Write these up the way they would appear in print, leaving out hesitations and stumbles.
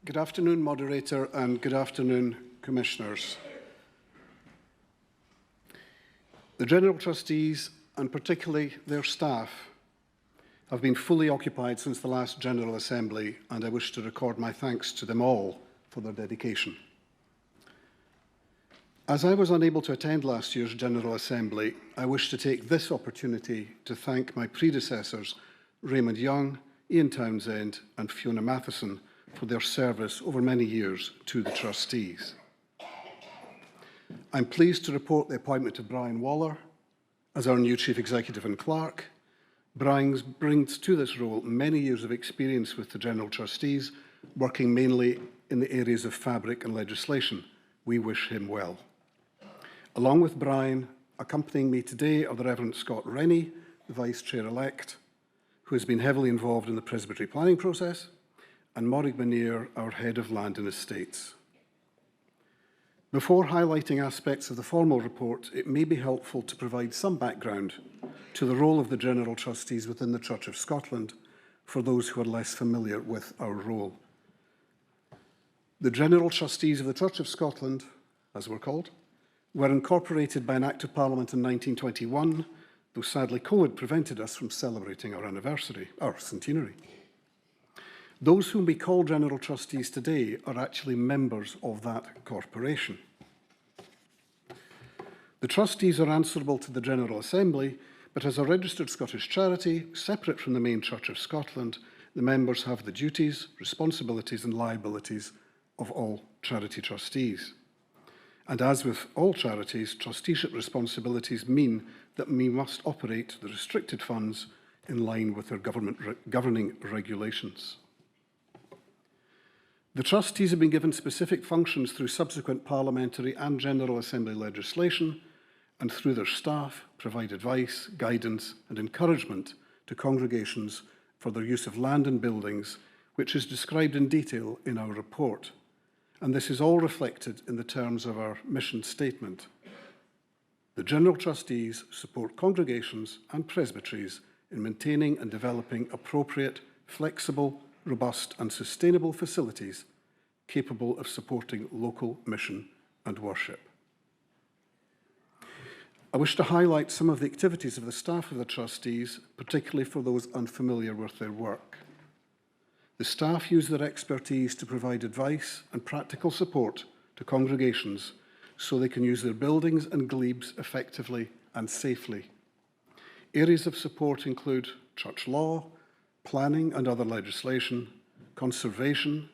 Good afternoon, Moderator, and good afternoon, Commissioners. The General Trustees, and particularly their staff, have been fully occupied since the last General Assembly, and I wish to record my thanks to them all for their dedication. As I was unable to attend last year's General Assembly, I wish to take this opportunity to thank my predecessors, Raymond Young, Ian Townsend and Fiona Matheson, for their service over many years to the Trustees. I'm pleased to report the appointment of Brian Waller as our new Chief Executive and Clerk. Brian brings to this role many years of experience with the General Trustees, working mainly in the areas of fabric and legislation. We wish him well. Along with Brian, accompanying me today are the Reverend Scott Rennie, the Vice Chair-elect, who has been heavily involved in the Presbytery planning process, and Morrig Muneer, our Head of Land and Estates. Before highlighting aspects of the formal report, it may be helpful to provide some background to the role of the General Trustees within the Church of Scotland for those who are less familiar with our role. The General Trustees of the Church of Scotland, as we're called, were incorporated by an Act of Parliament in 1921, though sadly COVID prevented us from celebrating our centenary. Those whom we call General Trustees today are actually members of that corporation. The Trustees are answerable to the General Assembly, but as a registered Scottish charity, separate from the main Church of Scotland, the members have the duties, responsibilities and liabilities of all charity trustees. And as with all charities, trusteeship responsibilities mean that we must operate the restricted funds in line with their governing regulations. The trustees have been given specific functions through subsequent parliamentary and General Assembly legislation, and through their staff provide advice, guidance and encouragement to congregations for their use of land and buildings, which is described in detail in our report. And this is all reflected in the terms of our mission statement. The General Trustees support congregations and presbyteries in maintaining and developing appropriate, flexible, robust and sustainable facilities capable of supporting local mission and worship. I wish to highlight some of the activities of the staff of the Trustees, particularly for those unfamiliar with their work. The staff use their expertise to provide advice and practical support to congregations so they can use their buildings and glebes effectively and safely. Areas of support include church law, planning and other legislation, conservation,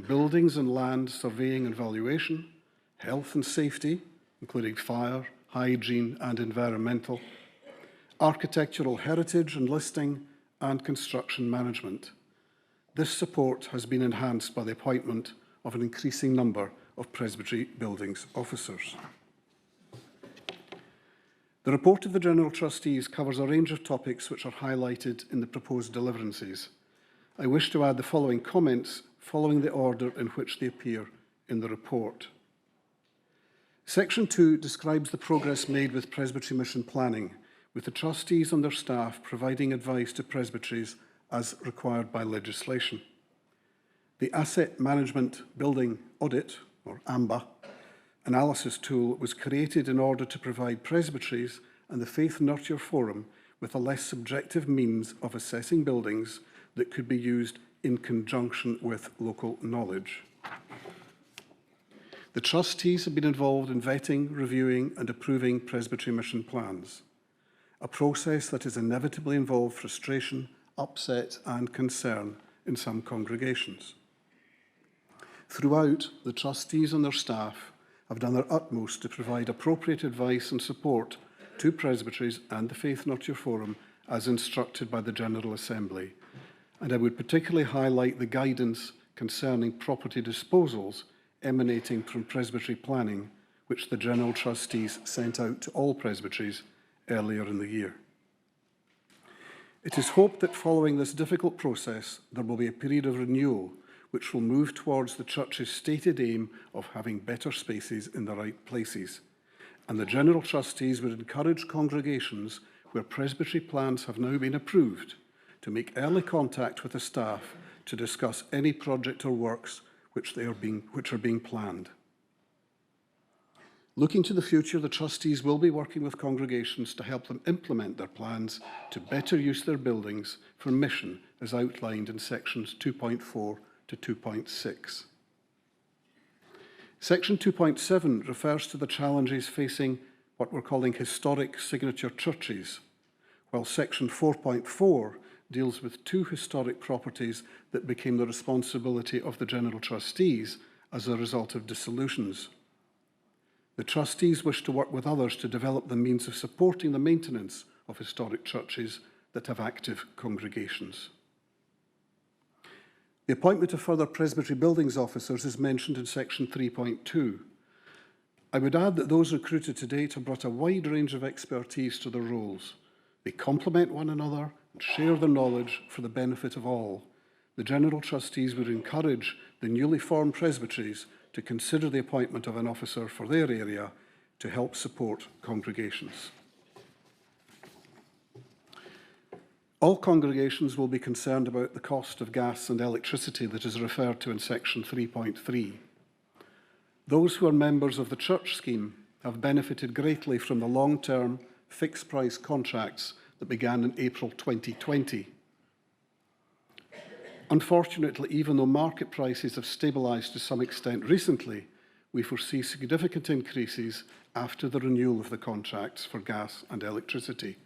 buildings and land surveying and valuation, health and safety, including fire, hygiene and environmental, architectural heritage and listing, and construction management. This support has been enhanced by the appointment of an increasing number of Presbytery Buildings officers. The report of the General Trustees covers a range of topics which are highlighted in the proposed deliverances. I wish to add the following comments following the order in which they appear in the report. Section 2 describes the progress made with Presbytery mission planning, with the Trustees and their staff providing advice to presbyteries as required by legislation. The Asset Management Building Audit, or AMBA, analysis tool was created in order to provide presbyteries and the Faith Nurture Forum with a less subjective means of assessing buildings that could be used in conjunction with local knowledge. The Trustees have been involved in vetting, reviewing and approving presbytery mission plans, a process that has inevitably involved frustration, upset and concern in some congregations. Throughout, the Trustees and their staff have done their utmost to provide appropriate advice and support to presbyteries and the Faith Nurture Forum as instructed by the General Assembly. And I would particularly highlight the guidance concerning property disposals emanating from presbytery planning, which the General Trustees sent out to all presbyteries earlier in the year. It is hoped that following this difficult process, there will be a period of renewal which will move towards the Church's stated aim of having better spaces in the right places. And the General Trustees would encourage congregations where presbytery plans have now been approved to make early contact with the staff to discuss any project or works which are being planned. Looking to the future, the trustees will be working with congregations to help them implement their plans to better use their buildings for mission as outlined in sections 2.4 to 2.6. Section 2.7 refers to the challenges facing what we're calling historic signature churches, while section 4.4 deals with 2 historic properties that became the responsibility of the General Trustees as a result of dissolutions. The trustees wish to work with others to develop the means of supporting the maintenance of historic churches that have active congregations. The appointment of further presbytery buildings officers is mentioned in section 3.2. I would add that those recruited to date have brought a wide range of expertise to their roles. They complement one another and share their knowledge for the benefit of all. The General Trustees would encourage the newly formed presbyteries to consider the appointment of an officer for their area to help support congregations. All congregations will be concerned about the cost of gas and electricity that is referred to in section 3.3. Those who are members of the church scheme have benefited greatly from the long-term fixed-price contracts that began in April 2020. Unfortunately, even though market prices have stabilised to some extent recently, we foresee significant increases after the renewal of the contracts for gas and electricity.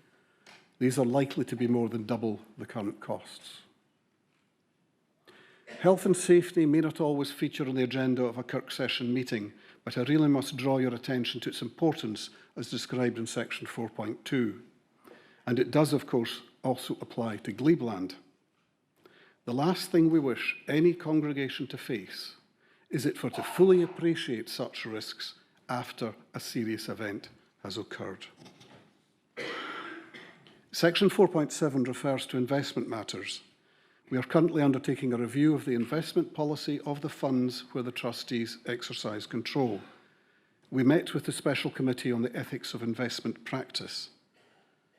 These are likely to be more than double the current costs. Health and safety may not always feature on the agenda of a Kirk session meeting, but I really must draw your attention to its importance as described in section 4.2. And it does, of course, also apply to Glebland. The last thing we wish any congregation to face is it for to fully appreciate such risks after a serious event has occurred. Section 4.7 refers to investment matters. We are currently undertaking a review of the investment policy of the funds where the trustees exercise control. We met with the Special Committee on the Ethics of Investment Practice.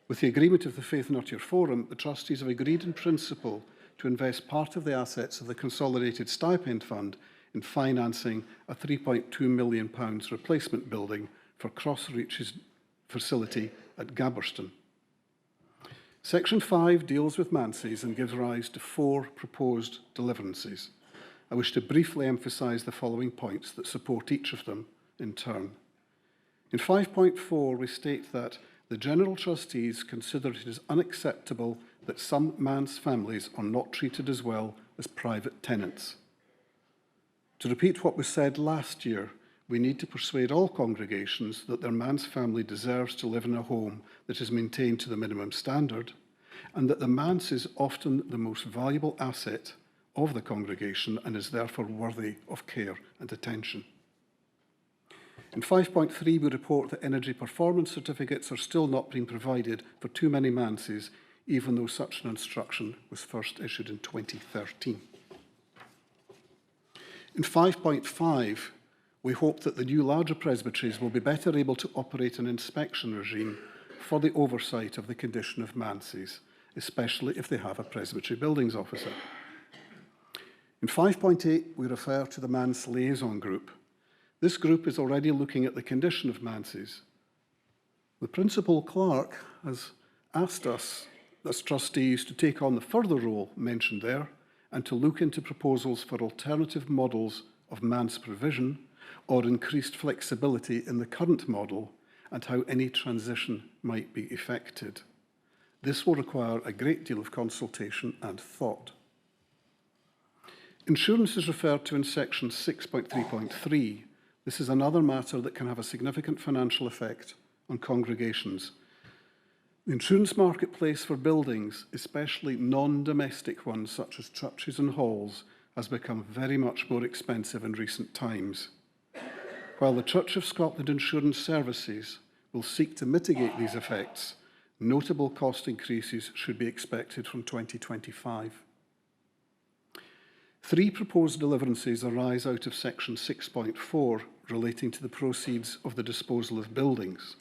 With the agreement of the Faith Nurture Forum, the trustees have agreed in principle to invest part of the assets of the Consolidated Stipend Fund in financing a £3.2 million replacement building for Crossreach's facility at Gabberston. Section 5 deals with manses and gives rise to 4 proposed deliverances. I wish to briefly emphasise the following points that support each of them in turn. In 5.4, we state that the General Trustees consider it is unacceptable that some manse families are not treated as well as private tenants. To repeat what was said last year, we need to persuade all congregations that their manse family deserves to live in a home that is maintained to the minimum standard, and that the manse is often the most valuable asset of the congregation and is therefore worthy of care and attention. In 5.3, we report that energy performance certificates are still not being provided for too many manses, even though such an instruction was first issued in 2013. In 5.5, we hope that the new larger presbyteries will be better able to operate an inspection regime for the oversight of the condition of manses, especially if they have a presbytery buildings officer. In 5.8, we refer to the manse liaison group. This group is already looking at the condition of manses. The principal clerk has asked us as trustees to take on the further role mentioned there and to look into proposals for alternative models of manse provision or increased flexibility in the current model and how any transition might be effected. This will require a great deal of consultation and thought. Insurance is referred to in section 6.3.3. This is another matter that can have a significant financial effect on congregations. The insurance marketplace for buildings, especially non-domestic ones such as churches and halls, has become very much more expensive in recent times. While the Church of Scotland Insurance Services will seek to mitigate these effects, notable cost increases should be expected from 2025. 3 proposed deliverances arise out of section 6.4 relating to the proceeds of the disposal of buildings.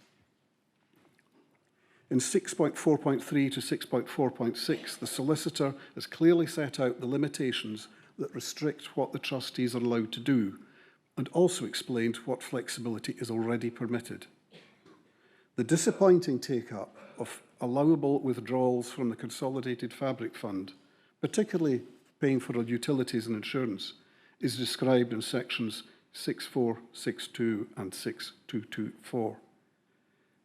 In 6.4.3 to 6.4.6, the solicitor has clearly set out the limitations that restrict what the trustees are allowed to do, and also explained what flexibility is already permitted. The disappointing take-up of allowable withdrawals from the Consolidated Fabric Fund, particularly paying for utilities and insurance, is described in sections 6462 and 6224.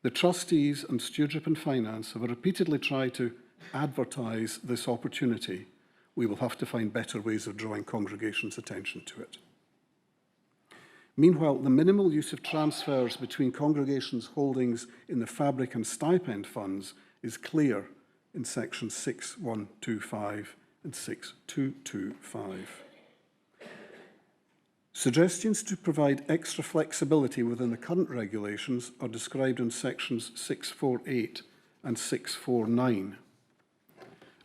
The trustees and Stewardship and Finance have repeatedly tried to advertise this opportunity. We will have to find better ways of drawing congregations' attention to it. Meanwhile, the minimal use of transfers between congregations' holdings in the fabric and stipend funds is clear in sections 6125 and 6225. Suggestions to provide extra flexibility within the current regulations are described in sections 648 and 649.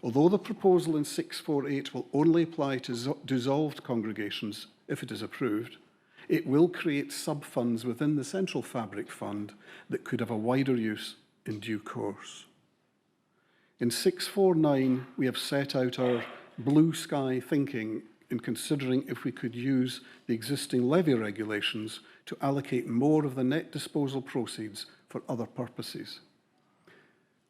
Although the proposal in 648 will only apply to dissolved congregations if it is approved, it will create sub-funds within the Central Fabric Fund that could have a wider use in due course. In 649, we have set out our blue sky thinking in considering if we could use the existing levy regulations to allocate more of the net disposal proceeds for other purposes.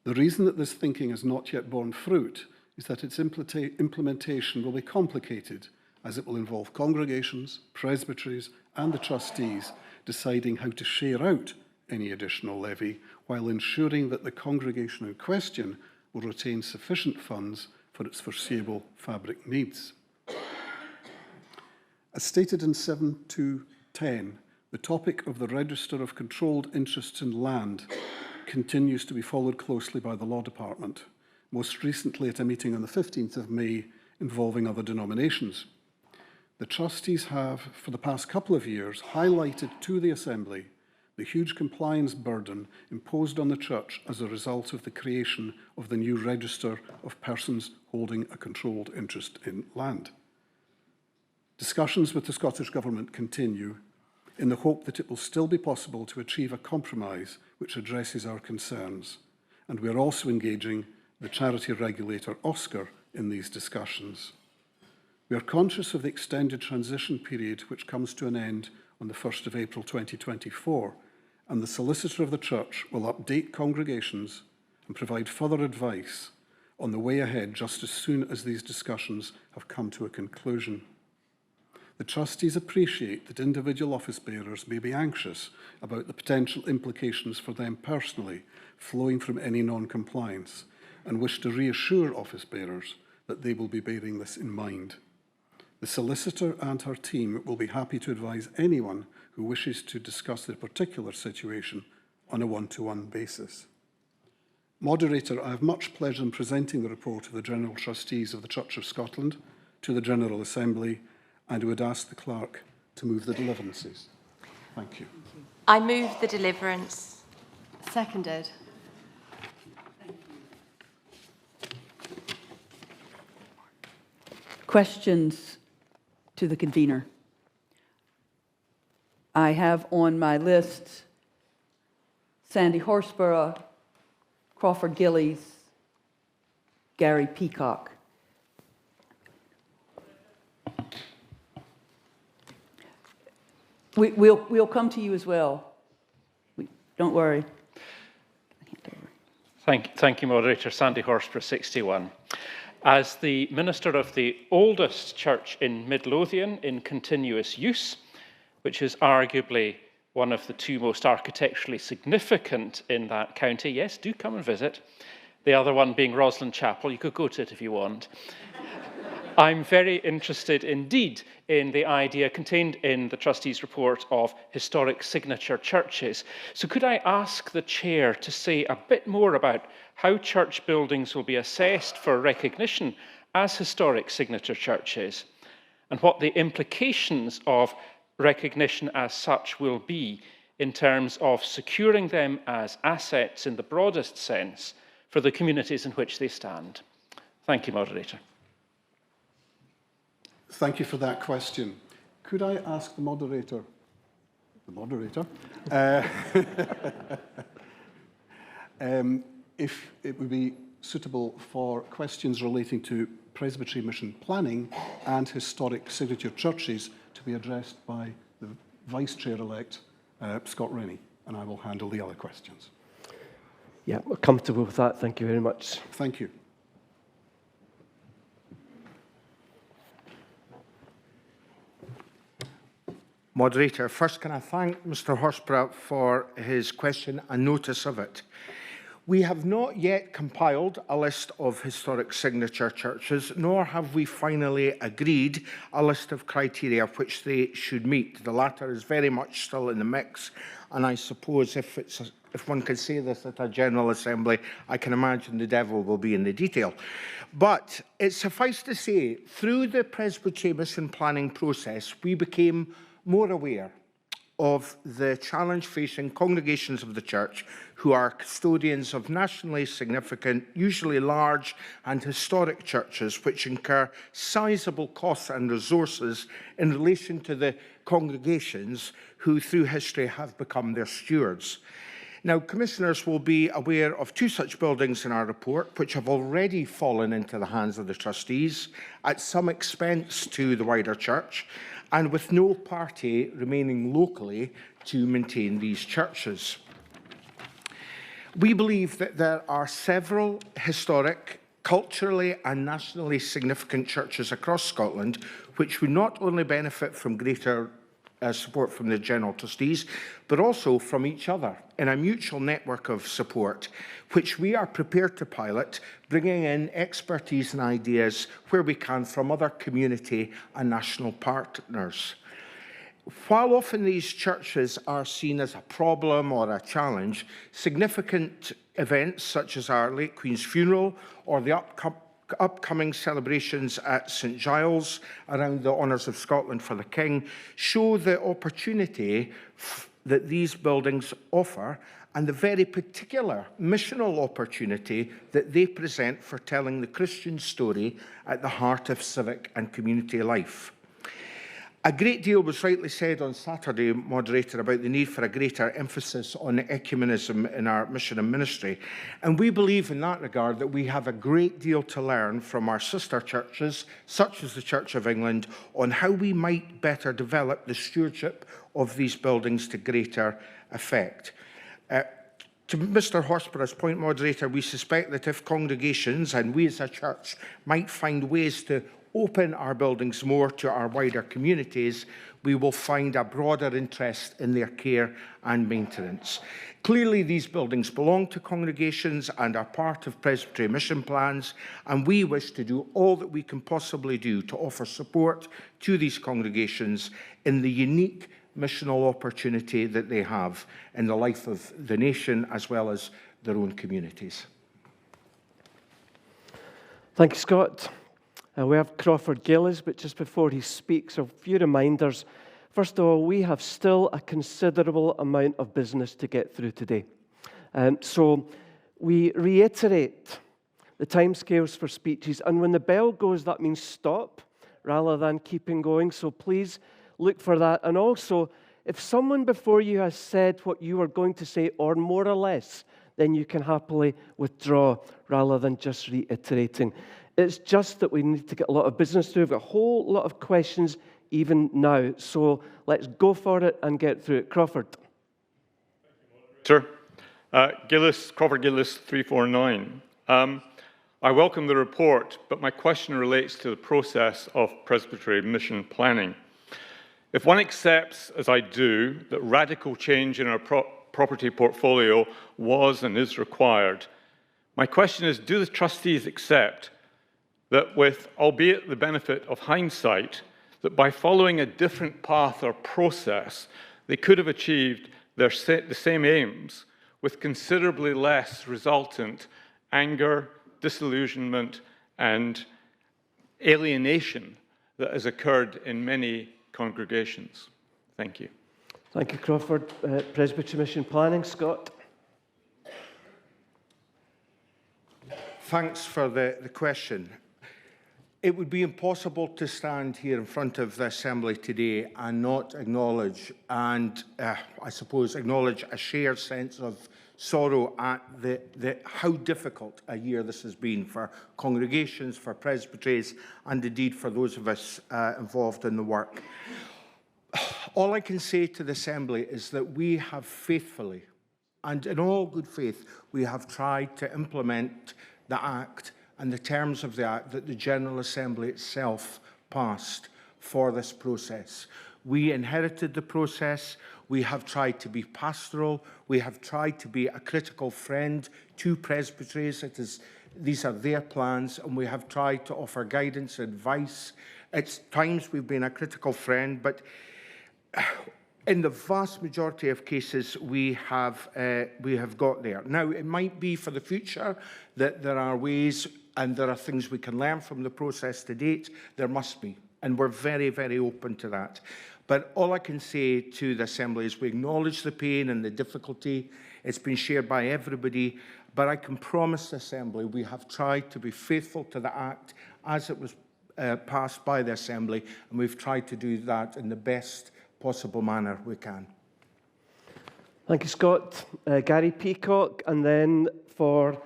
The reason that this thinking has not yet borne fruit is that its implementation will be complicated, as it will involve congregations, presbyteries, and the trustees deciding how to share out any additional levy while ensuring that the congregation in question will retain sufficient funds for its foreseeable fabric needs. As stated in 7210, the topic of the Register of Controlled Interests in Land continues to be followed closely by the Law Department, most recently at a meeting on the 15th of May involving other denominations. The trustees have, for the past couple of years, highlighted to the Assembly the huge compliance burden imposed on the Church as a result of the creation of the new Register of Persons Holding a Controlled Interest in Land. Discussions with the Scottish Government continue in the hope that it will still be possible to achieve a compromise which addresses our concerns, and we are also engaging the charity regulator OSCAR in these discussions. We are conscious of the extended transition period which comes to an end on the 1st of April 2024, and the Solicitor of the Church will update congregations and provide further advice on the way ahead just as soon as these discussions have come to a conclusion. The trustees appreciate that individual office bearers may be anxious about the potential implications for them personally flowing from any non-compliance and wish to reassure office bearers that they will be bearing this in mind. The solicitor and her team will be happy to advise anyone who wishes to discuss their particular situation on a one-to-one basis. Moderator, I have much pleasure in presenting the report of the General Trustees of the Church of Scotland to the General Assembly, and would ask the clerk to move the deliverances. Thank you. I move the deliverance. Seconded. Questions to the convener? I have on my list Sandy Horsburgh, Crawford Gillies, Gary Peacock. We'll come to you as well. Don't worry. Thank you, Moderator. Sandy Horsburgh, 61. As the minister of the oldest church in Midlothian in continuous use, which is arguably one of the two most architecturally significant in that county, yes, do come and visit. The other one being Roslin Chapel. You could go to it if you want. I'm very interested indeed in the idea contained in the trustees' report of historic signature churches. So could I ask the chair to say a bit more about how church buildings will be assessed for recognition as historic signature churches, and what the implications of recognition as such will be in terms of securing them as assets in the broadest sense for the communities in which they stand? Thank you, Moderator. Thank you for that question. Could I ask the moderator, if it would be suitable for questions relating to presbytery mission planning and historic signature churches to be addressed by the Vice Chair-elect, Scott Rennie, and I will handle the other questions. Yeah, we're comfortable with that. Thank you very much. Thank you. Moderator, first can I thank Mr Horsburgh for his question and notice of it. We have not yet compiled a list of historic signature churches, nor have we finally agreed a list of criteria which they should meet. The latter is very much still in the mix, and I suppose if one can say this at a General Assembly, I can imagine the devil will be in the detail. But it suffices to say, through the presbytery mission planning process, we became more aware of the challenge facing congregations of the church who are custodians of nationally significant, usually large and historic churches which incur sizable costs and resources in relation to the congregations who through history have become their stewards. Now, Commissioners will be aware of 2 such buildings in our report which have already fallen into the hands of the trustees at some expense to the wider church, and with no party remaining locally to maintain these churches. We believe that there are several historic, culturally and nationally significant churches across Scotland which would not only benefit from greater support from the General Trustees, but also from each other in a mutual network of support, which we are prepared to pilot, bringing in expertise and ideas where we can from other community and national partners. While often these churches are seen as a problem or a challenge, significant events such as our late Queen's funeral or the upcoming celebrations at St Giles around the Honours of Scotland for the King show the opportunity that these buildings offer and the very particular missional opportunity that they present for telling the Christian story at the heart of civic and community life. A great deal was rightly said on Saturday, Moderator, about the need for a greater emphasis on ecumenism in our mission and ministry. And we believe in that regard that we have a great deal to learn from our sister churches, such as the Church of England, on how we might better develop the stewardship of these buildings to greater effect. To Mr Horsburgh's point, Moderator, we suspect that if congregations and we as a church might find ways to open our buildings more to our wider communities, we will find a broader interest in their care and maintenance. Clearly, these buildings belong to congregations and are part of presbytery mission plans, and we wish to do all that we can possibly do to offer support to these congregations in the unique missional opportunity that they have in the life of the nation as well as their own communities. Thank you, Scott. We have Crawford Gillis, but just before he speaks, a few reminders. First of all, we have still a considerable amount of business to get through today. So we reiterate the timescales for speeches, and when the bell goes, that means stop rather than keeping going. So please look for that. And also, if someone before you has said what you are going to say, or more or less, then you can happily withdraw rather than just reiterating. It's just that we need to get a lot of business through. We've got a whole lot of questions even now. So let's go for it and get through it. Crawford. Sir, Crawford Gillis 349. I welcome the report, but my question relates to the process of presbytery mission planning. If one accepts, as I do, that radical change in our property portfolio was and is required, my question is, do the trustees accept that with, albeit the benefit of hindsight, that by following a different path or process, they could have achieved the same aims with considerably less resultant anger, disillusionment, and alienation that has occurred in many congregations? Thank you. Thank you, Crawford. Presbytery mission planning, Scott. Thanks for the question. It would be impossible to stand here in front of the Assembly today and not acknowledge, and I suppose acknowledge a shared sense of sorrow at how difficult a year this has been for congregations, for presbyteries, and indeed for those of us involved in the work. All I can say to the Assembly is that we have faithfully, and in all good faith, we have tried to implement the Act and the terms of the Act that the General Assembly itself passed for this process. We inherited the process. We have tried to be pastoral. We have tried to be a critical friend to presbyteries. These are their plans, and we have tried to offer guidance, advice. At times we've been a critical friend, but in the vast majority of cases, we have got there. Now, it might be for the future that there are ways and there are things we can learn from the process to date. There must be, and we're very, very open to that. But all I can say to the Assembly is we acknowledge the pain and the difficulty. It's been shared by everybody, but I can promise the Assembly we have tried to be faithful to the Act as it was passed by the Assembly, and we've tried to do that in the best possible manner we can. Thank you, Scott. Gary Peacock, and then for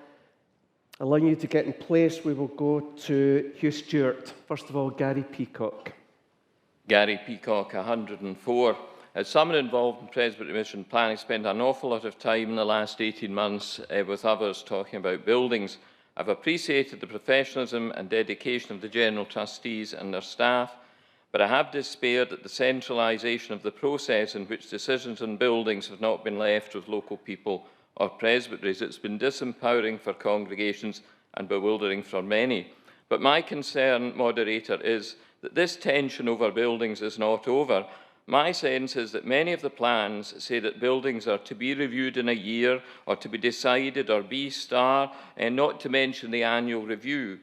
allowing you to get in place, we will go to Hugh Stewart. First of all, Gary Peacock. Gary Peacock, 104. As someone involved in Presbytery mission planning, spent an awful lot of time in the last 18 months with others talking about buildings. I've appreciated the professionalism and dedication of the General Trustees and their staff, but I have despaired at the centralisation of the process in which decisions on buildings have not been left with local people or presbyteries. It's been disempowering for congregations and bewildering for many. But my concern, moderator, is that this tension over buildings is not over. My sense is that many of the plans say that buildings are to be reviewed in a year or to be decided or B-star, and not to mention the annual review.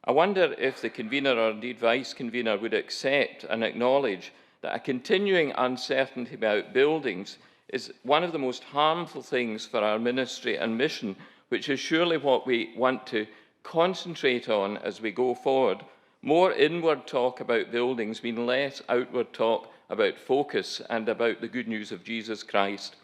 I wonder if the convener or indeed vice-convener would accept and acknowledge that a continuing uncertainty about buildings is one of the most harmful things for our ministry and mission, which is surely what we want to concentrate on as we go forward. More inward talk about buildings means less outward talk about focus and about the good news of Jesus Christ.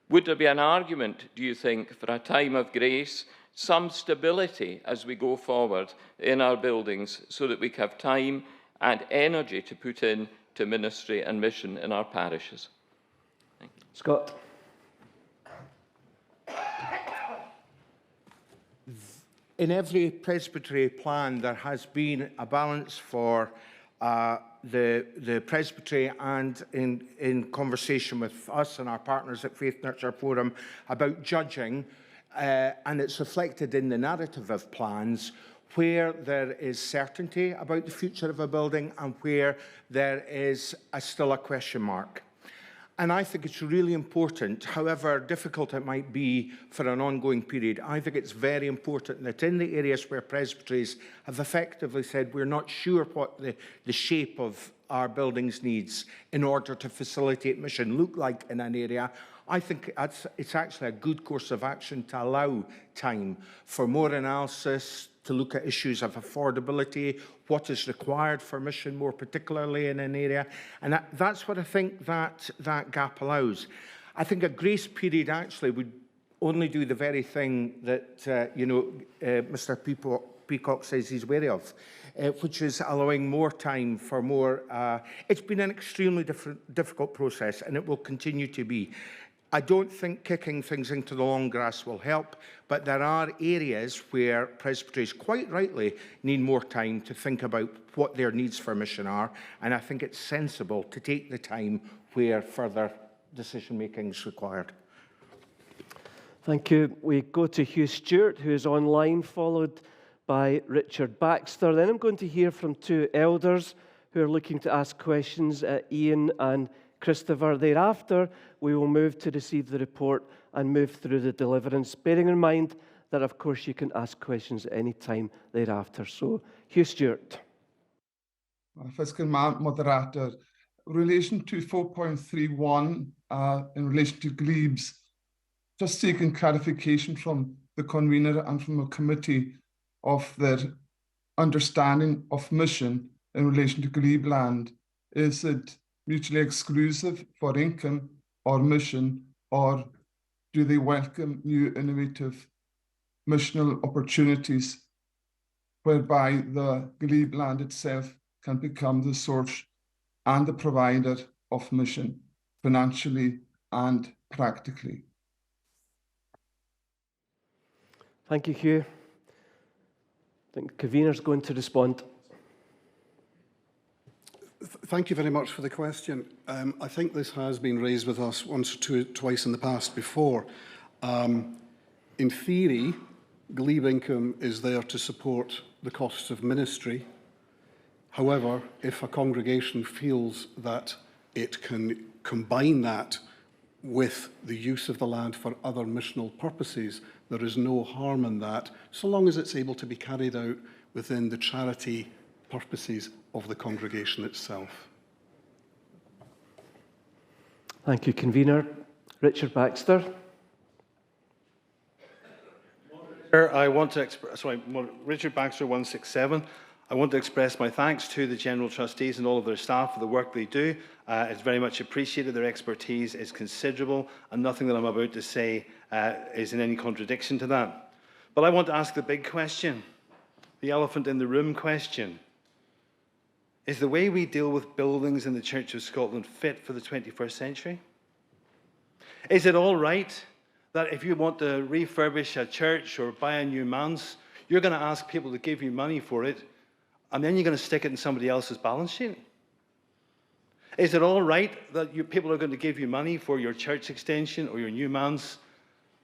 Would there be an argument, do you think, for a time of grace, some stability as we go forward in our buildings so that we have time and energy to put in to ministry and mission in our parishes? Thank you. Scott. In every presbytery plan, there has been a balance for the presbytery, and in conversation with us and our partners at Faith Nurture Forum about judging, and it's reflected in the narrative of plans, where there is certainty about the future of a building and where there is still a question mark. And I think it's really important, however difficult it might be for an ongoing period, I think it's very important that in the areas where presbyteries have effectively said we're not sure what the shape of our buildings needs in order to facilitate mission look like in an area, I think it's actually a good course of action to allow time for more analysis, to look at issues of affordability, what is required for mission more particularly in an area. And that's what I think that gap allows. I think a grace period actually would only do the very thing that, Mr. Peacock says he's wary of, which is allowing more time for more. It's been an extremely difficult process, and it will continue to be. I don't think kicking things into the long grass will help, but there are areas where presbyteries, quite rightly, need more time to think about what their needs for mission are, and I think it's sensible to take the time where further decision-making is required. Thank you. We go to Hugh Stewart, who is online, followed by Richard Baxter. Then I'm going to hear from two elders who are looking to ask questions, Ian and Christopher. Thereafter, we will move to receive the report and move through the deliverance, bearing in mind that, of course, you can ask questions at any time thereafter. So, Hugh Stewart. Fiscal Moderator, in relation to 4.31, in relation to glebes, just seeking clarification from the convener and from the committee of their understanding of mission in relation to glebe land? Is it mutually exclusive for income or mission, or do they welcome new innovative missional opportunities whereby the glebe land itself can become the source and the provider of mission financially and practically? Thank you, Hugh. I think the convener's going to respond. Thank you very much for the question. I think this has been raised with us once or twice in the past before. In theory, glebe income is there to support the costs of ministry. However, if a congregation feels that it can combine that with the use of the land for other missional purposes, there is no harm in that, so long as it's able to be carried out within the charity purposes of the congregation itself. Thank you, convener. Richard Baxter. I want to Richard Baxter, 167. I want to express my thanks to the General Trustees and all of their staff for the work they do. It's very much appreciated. Their expertise is considerable, and nothing that I'm about to say is in any contradiction to that. But I want to ask the big question, the elephant in the room question. Is the way we deal with buildings in the Church of Scotland fit for the 21st century? Is it all right that if you want to refurbish a church or buy a new manse, you're going to ask people to give you money for it, and then you're going to stick it in somebody else's balance sheet? Is it all right that people are going to give you money for your church extension or your new manse,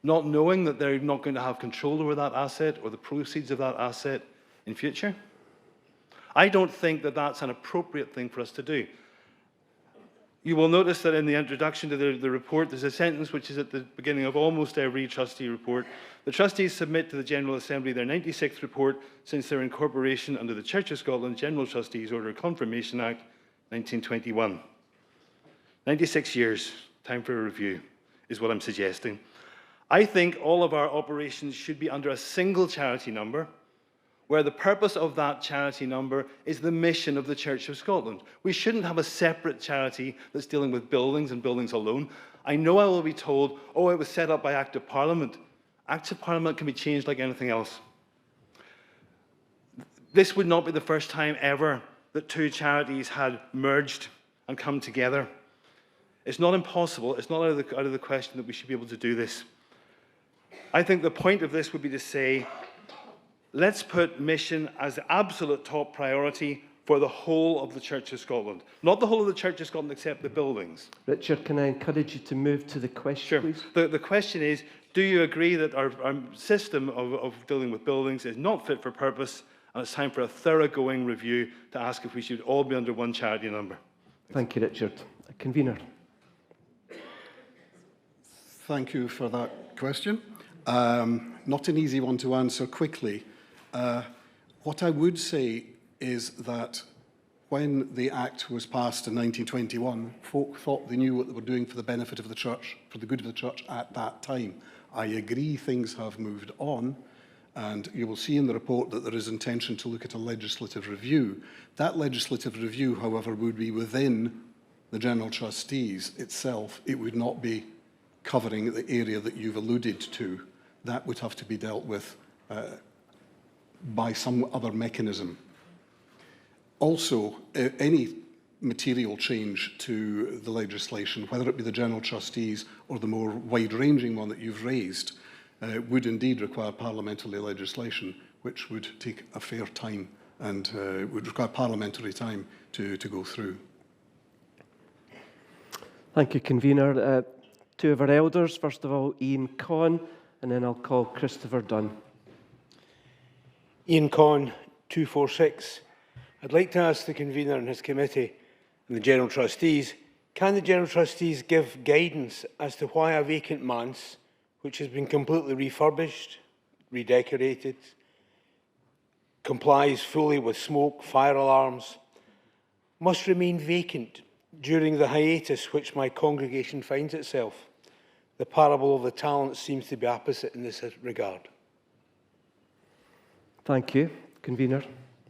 not knowing that they're not going to have control over that asset or the proceeds of that asset in future? I don't think that that's an appropriate thing for us to do. You will notice that in the introduction to the report, there's a sentence which is at the beginning of almost every trustee report. The trustees submit to the General Assembly their 96th report since their incorporation under the Church of Scotland General Trustees Order Confirmation Act 1921. 96 years, time for a review, is what I'm suggesting. I think all of our operations should be under a single charity number, where the purpose of that charity number is the mission of the Church of Scotland. We shouldn't have a separate charity that's dealing with buildings and buildings alone. I know I will be told, oh, it was set up by Act of Parliament. Acts of Parliament can be changed like anything else. This would not be the first time ever that two charities had merged and come together. It's not impossible, it's not out of the question that we should be able to do this. I think the point of this would be to say, let's put mission as the absolute top priority for the whole of the Church of Scotland. Not the whole of the Church of Scotland except the buildings. Richard, can I encourage you to move to the question, please? The question is, do you agree that our system of dealing with buildings is not fit for purpose, and it's time for a thoroughgoing review to ask if we should all be under one charity number? Thank you, Richard. Convener. Thank you for that question. Not an easy one to answer quickly. What I would say is that when the Act was passed in 1921, folk thought they knew what they were doing for the benefit of the church, for the good of the church at that time. I agree things have moved on, and you will see in the report that there is intention to look at a legislative review. That legislative review, however, would be within the General Trustees itself. It would not be covering the area that you've alluded to. That would have to be dealt with by some other mechanism. Also, any material change to the legislation, whether it be the General Trustees or the more wide-ranging one that you've raised, would indeed require parliamentary legislation, which would take a fair time and would require parliamentary time to go through. Thank you, convener. Two of our elders, first of all, Ian Conn, and then I'll call Christopher Dunn. Ian Conn, 246. I'd like to ask the convener and his committee and the General Trustees, can the General Trustees give guidance as to why a vacant manse, which has been completely refurbished, redecorated, complies fully with smoke, fire alarms, must remain vacant during the hiatus which my congregation finds itself? The parable of the talents seems to be opposite in this regard. Thank you, convener.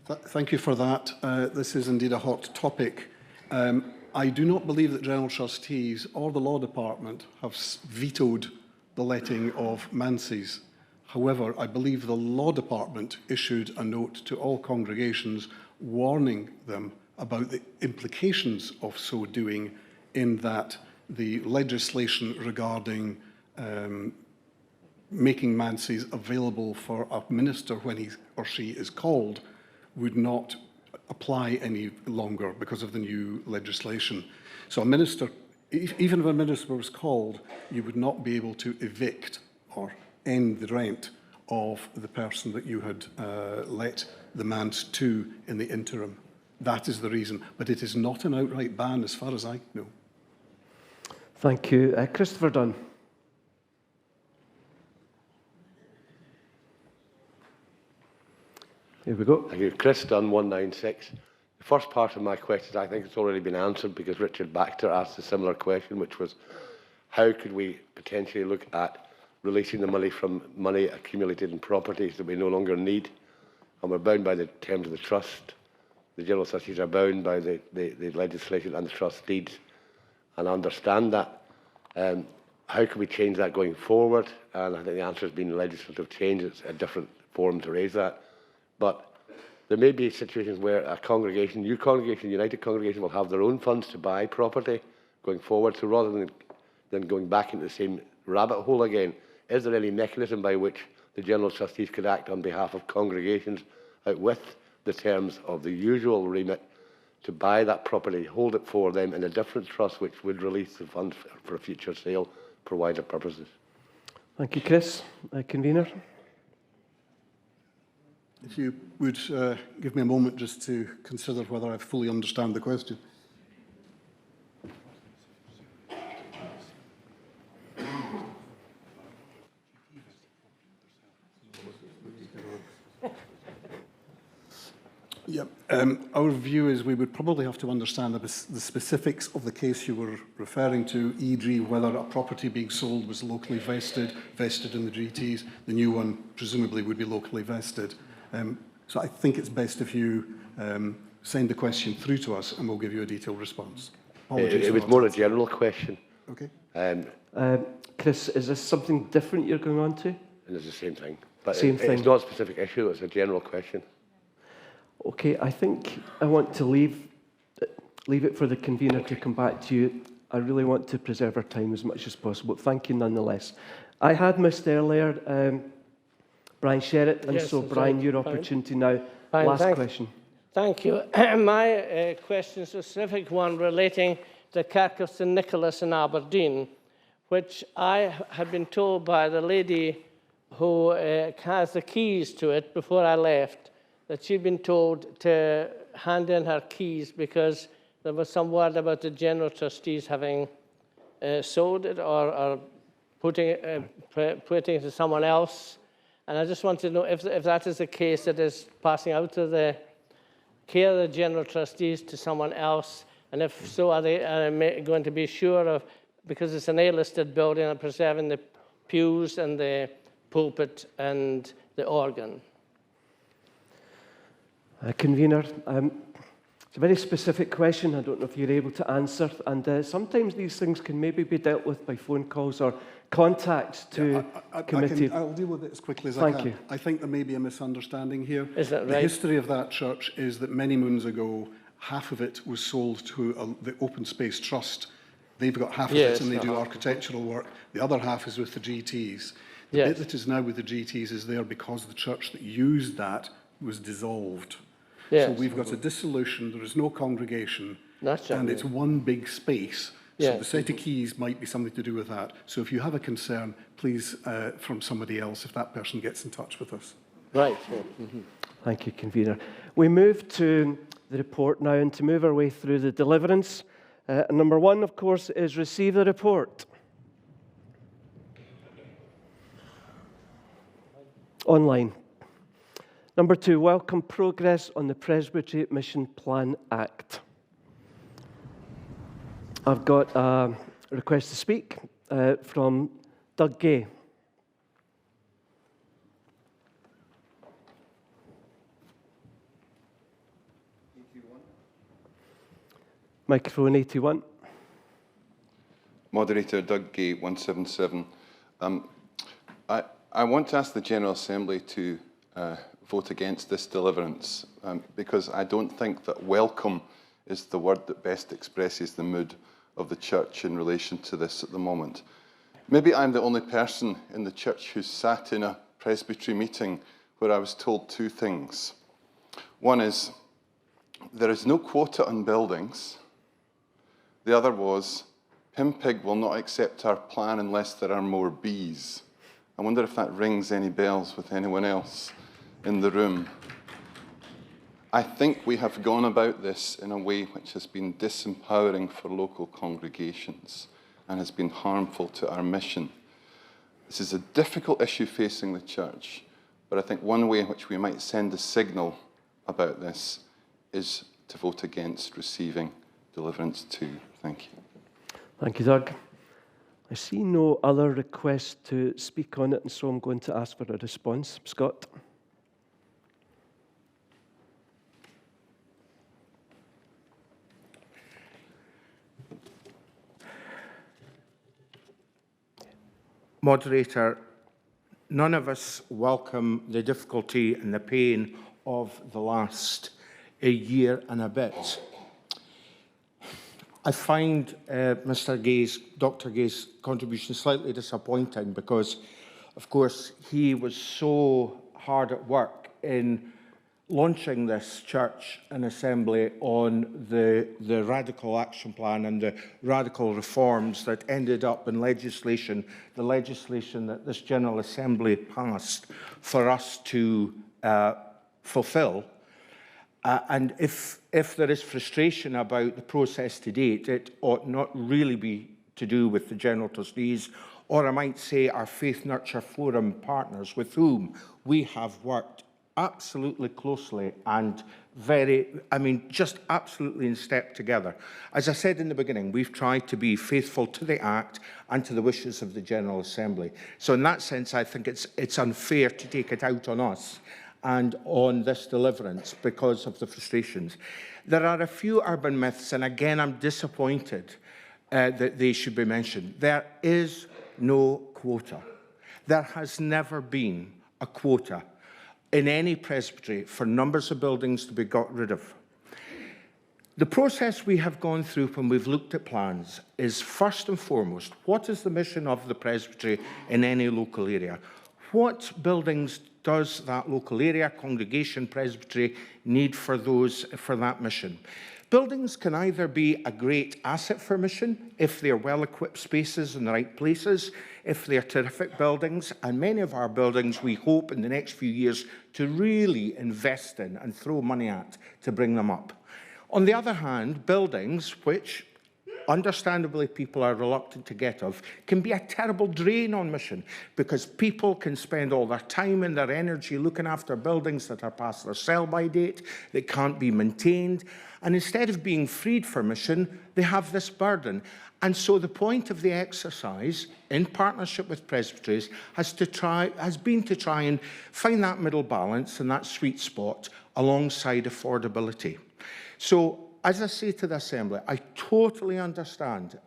Thank you for that. This is indeed a hot topic. I do not believe that General Trustees or the Law Department have vetoed the letting of manses. However, I believe the Law Department issued a note to all congregations warning them about the implications of so doing, in that the legislation regarding making manses available for a minister when he or she is called would not apply any longer because of the new legislation. So a minister, even if a minister was called, you would not be able to evict or end the rent of the person that you had let the manse to in the interim. That is the reason. But it is not an outright ban as far as I know. Thank you. Christopher Dunn. Here we go. Thank you. Chris Dunn, 196. The first part of my question, I think it's already been answered because Richard Baxter asked a similar question, which was how could we potentially look at releasing the money from money accumulated in properties that we no longer need? And we're bound by the terms of the trust. The General Trustees are bound by the legislation and the trust deeds, and I understand that. How can we change that going forward? And I think the answer has been legislative change. It's a different forum to raise that. But there may be situations where a congregation, new congregation, United Congregation, will have their own funds to buy property going forward. So rather than going back into the same rabbit hole again, is there any mechanism by which the General Trustees could act on behalf of congregations out with the terms of the usual remit to buy that property, hold it for them in a different trust which would release the funds for a future sale for wider purposes? Thank you, Chris. Convener. If you would give me a moment just to consider whether I fully understand the question. Yeah, our view is we would probably have to understand the specifics of the case you were referring to, e.g. whether a property being sold was locally vested in the GTs. The new one presumably would be locally vested. So I think it's best if you send the question through to us and we'll give you a detailed response. It was more a general question. Okay. Chris, is this something different you're going on to? And it's the same thing. But Same thing. It's not a specific issue, it's a general question. Okay, I think I want to leave it for the convener to come back to you. I really want to preserve our time as much as possible. Thank you nonetheless. I had missed earlier Brian Sherritt, and yes, so Brian, your opportunity now. Last question. Thank you. My question is a specific one relating to the Kirk of St Nicholas in Aberdeen, which I had been told by the lady who has the keys to it before I left, that she'd been told to hand in her keys because there was some word about the General Trustees having sold it or putting it to someone else. And I just want to know if that is the case, that is passing out of the care of the General Trustees to someone else, and if so, are they going to be sure of, because it's an A-listed building, and preserving the pews and the pulpit and the organ? Convener, it's a very specific question. I don't know if you're able to answer, and sometimes these things can maybe be dealt with by phone calls or contact to committee. I'll deal with it as quickly as I Thank can. you. I think there may be a misunderstanding here. Is that right? The history of that church is that many moons ago, half of it was sold to the Open Space Trust. They've got half of it and they do architectural work. The other half is with the GTs. The bit that is now with the GTs is there because the church that used that was dissolved. So we've got a dissolution, there is no congregation, and it's one big space. So the set of keys might be something to do with that. So if you have a concern, please, from somebody else, if that person gets in touch with us. Right. Thank you, Convener. We move to the report now, and to move our way through the deliverance. Number one, of course, is receive the report. Online. Number two, welcome progress on the Presbytery Mission Plan Act. I've got a request to speak from Doug Gay. Microphone 81. Moderator Doug Gay, 177. I want to ask the General Assembly to vote against this deliverance because I don't think that welcome is the word that best expresses the mood of the Church in relation to this at the moment. Maybe I'm the only person in the Church who's sat in a presbytery meeting where I was told two things. One is, there is no quota on buildings. The other was, Pimpig will not accept our plan unless there are more bees. I wonder if that rings any bells with anyone else in the room. I think we have gone about this in a way which has been disempowering for local congregations and has been harmful to our mission. This is a difficult issue facing the Church, but I think one way in which we might send a signal about this is to vote against receiving deliverance too. Thank you. Thank you, Doug. I see no other requests to speak on it, and so I'm going to ask for a response. Scott? Moderator, none of us welcome the difficulty and the pain of the last year and a bit. I find Dr. Gay's contribution slightly disappointing because, of course, he was so hard at work in launching this church and assembly on the radical action plan and the radical reforms that ended up in legislation, the legislation that this General Assembly passed for us to fulfil. And if there is frustration about the process to date, it ought not really be to do with the General Trustees, or I might say our Faith Nurture Forum partners with whom we have worked absolutely closely and just absolutely in step together. As I said in the beginning, we've tried to be faithful to the Act and to the wishes of the General Assembly. So in that sense, I think it's unfair to take it out on us and on this deliverance because of the frustrations. There are a few urban myths, and again, I'm disappointed that they should be mentioned. There is no quota. There has never been a quota in any presbytery for numbers of buildings to be got rid of. The process we have gone through when we've looked at plans is first and foremost, what is the mission of the presbytery in any local area? What buildings does that local area, congregation, presbytery need for that mission? Buildings can either be a great asset for mission if they're well-equipped spaces in the right places, if they're terrific buildings, and many of our buildings we hope in the next few years to really invest in and throw money at to bring them up. On the other hand, buildings which understandably people are reluctant to get of, can be a terrible drain on mission because people can spend all their time and their energy looking after buildings that are past their sell-by date, that can't be maintained, and instead of being freed for mission, they have this burden. And so the point of the exercise, in partnership with presbyteries, has been to try and find that middle balance and that sweet spot alongside affordability. So, as I say to the Assembly, I totally understand.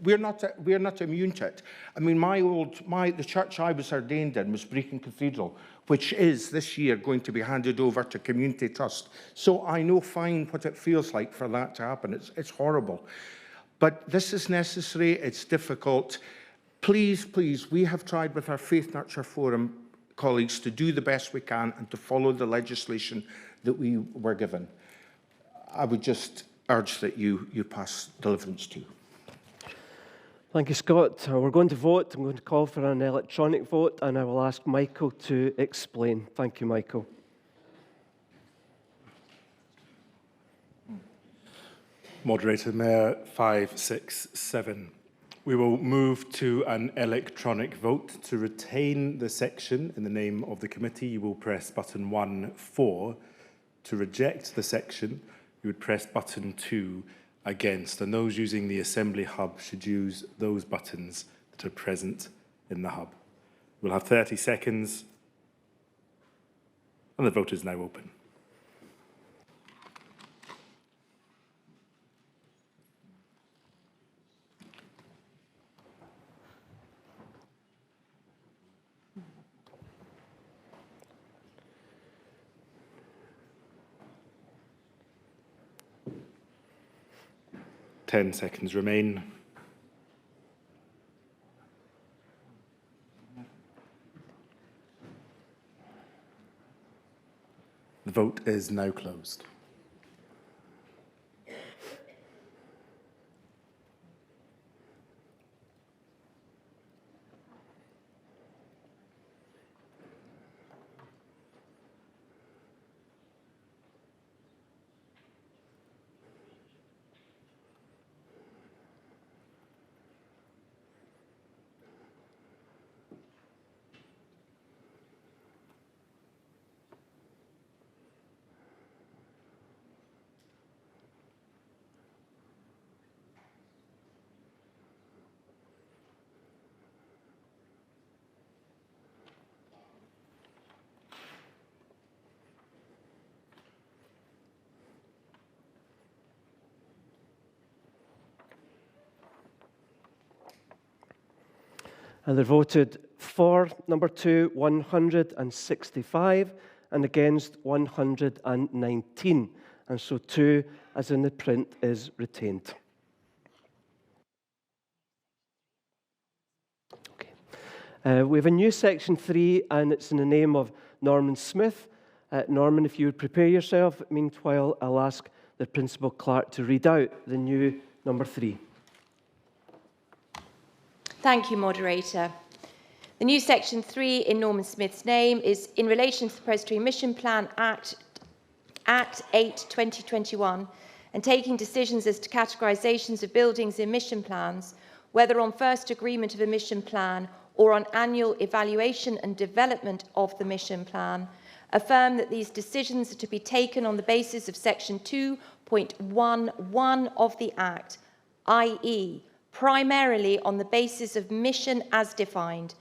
We're not immune to it. I mean, the church I was ordained in was Brecon Cathedral, which is this year going to be handed over to Community Trust. So I know fine what it feels like for that to happen. It's horrible. But this is necessary. It's difficult. Please, please, we have tried with our Faith Nurture Forum colleagues to do the best we can and to follow the legislation that we were given. I would just urge that you pass deliverance too. Thank you, Scott. We're going to vote. I'm going to call for an electronic vote, and I will ask Michael to explain. Thank you, Michael. Moderator, Mayor 567. We will move to an electronic vote. To retain the section in the name of the committee, you will press button 1 for. To reject the section, you would press button 2 against, and those using the Assembly Hub should use those buttons that are present in the hub. We'll have 30 seconds, and the vote is now open. 10 seconds remain. The vote is now closed. And they voted for number 2, 165, and against 119. And so 2, as in the print, is retained. Okay. We have a new section 3, and it's in the name of Norman Smith. Norman, if you would prepare yourself. Meanwhile, I'll ask the Principal Clerk to read out the new number 3. Thank you, Moderator. The new Section 3 in Norman Smith's name is in relation to the Presbytery Mission Plan Act 8/2021 and taking decisions as to categorisations of buildings in mission plans, whether on first agreement of a mission plan or on annual evaluation and development of the mission plan, affirm that these decisions are to be taken on the basis of Section 2.11 of the Act, i.e., primarily on the basis of mission as defined,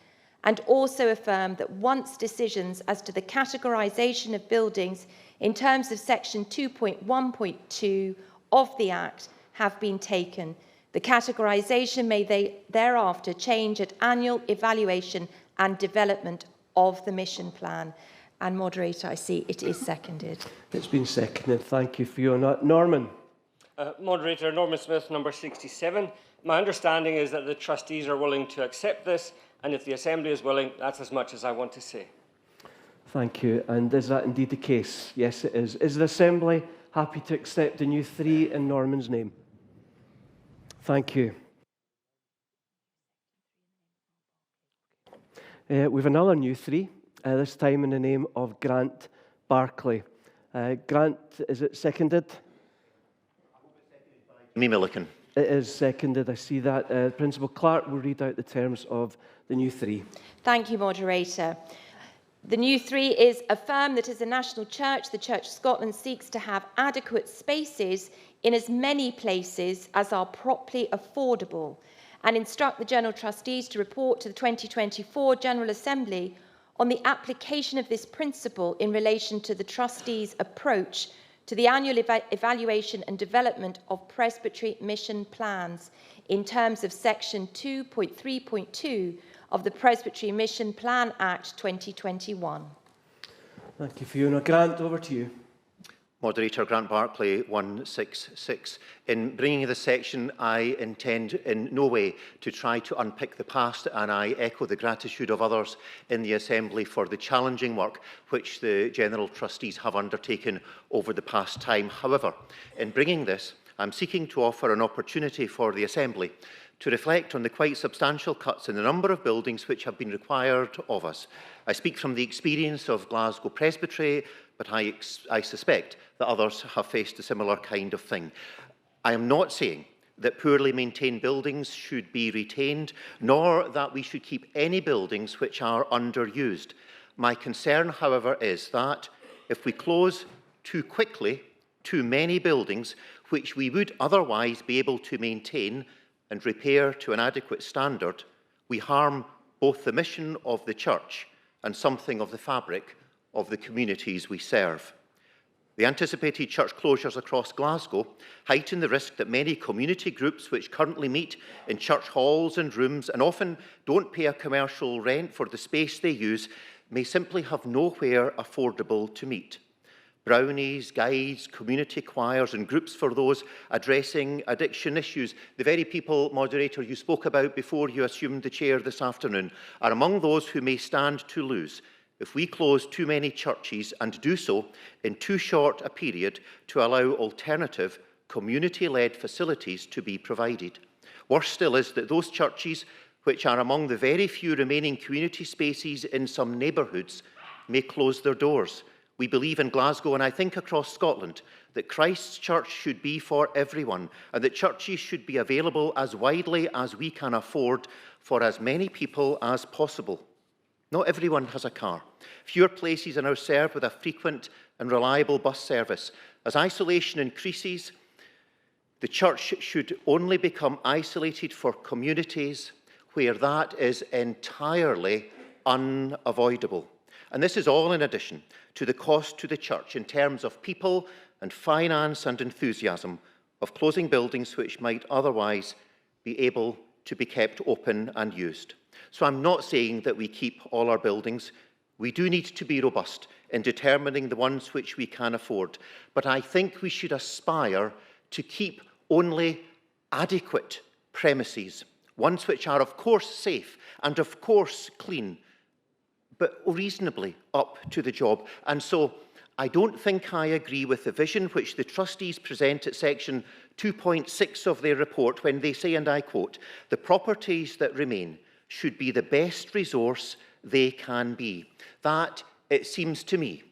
and also affirm that once decisions as to the categorisation of buildings in terms of Section 2.1.2 of the Act have been taken, the categorisation may thereafter change at annual evaluation and development of the mission plan. And, Moderator, I see it is seconded. It's been seconded. Thank you, Fiona. Norman. Moderator, Norman Smith, number 67. My understanding is that the trustees are willing to accept this, and if the Assembly is willing, that's as much as I want to say. Thank you. And is that indeed the case? Yes, it is. Is the Assembly happy to accept the new 3 in Norman's name? Thank you. We have another new 3, this time in the name of Grant Barclay. Grant, is it seconded? Me Milliken. It is seconded. I see that. Principal Clerk will read out the terms of the new 3. Thank you, Moderator. The new 3 is affirm that as a national church, the Church of Scotland seeks to have adequate spaces in as many places as are properly affordable, and instruct the General Trustees to report to the 2024 General Assembly on the application of this principle in relation to the Trustees' approach to the annual evaluation and development of presbytery mission plans in terms of Section 2.3.2 of the Presbytery Mission Plan Act 2021. Thank you, Fiona. Grant, over to you. Moderator, Grant Barclay, 166. In bringing this section, I intend in no way to try to unpick the past, and I echo the gratitude of others in the Assembly for the challenging work which the General Trustees have undertaken over the past time. However, in bringing this, I'm seeking to offer an opportunity for the Assembly to reflect on the quite substantial cuts in the number of buildings which have been required of us. I speak from the experience of Glasgow Presbytery, but I suspect that others have faced a similar kind of thing. I am not saying that poorly maintained buildings should be retained, nor that we should keep any buildings which are underused. My concern, however, is that if we close too quickly too many buildings which we would otherwise be able to maintain and repair to an adequate standard, we harm both the mission of the Church and something of the fabric of the communities we serve. The anticipated church closures across Glasgow heighten the risk that many community groups which currently meet in church halls and rooms and often don't pay a commercial rent for the space they use may simply have nowhere affordable to meet. brownies, guides, community choirs and groups for those addressing addiction issues. The very people, Moderator, you spoke about before you assumed the chair this afternoon are among those who may stand to lose if we close too many churches and do so in too short a period to allow alternative community-led facilities to be provided. Worse still is that those churches, which are among the very few remaining community spaces in some neighbourhoods, may close their doors. We believe in Glasgow, and I think across Scotland, that Christ's Church should be for everyone, and that churches should be available as widely as we can afford for as many people as possible. Not everyone has a car. Fewer places are now served with a frequent and reliable bus service. As isolation increases, the church should only become isolated for communities where that is entirely unavoidable. And this is all in addition to the cost to the church in terms of people and finance and enthusiasm of closing buildings which might otherwise be able to be kept open and used. So I'm not saying that we keep all our buildings. We do need to be robust in determining the ones which we can afford. But I think we should aspire to keep only adequate premises, ones which are of course safe and of course clean, but reasonably up to the job. And so I don't think I agree with the vision which the trustees present at section 2.6 of their report when they say, and I quote, "The properties that remain should be the best resource they can be." That, it seems to me,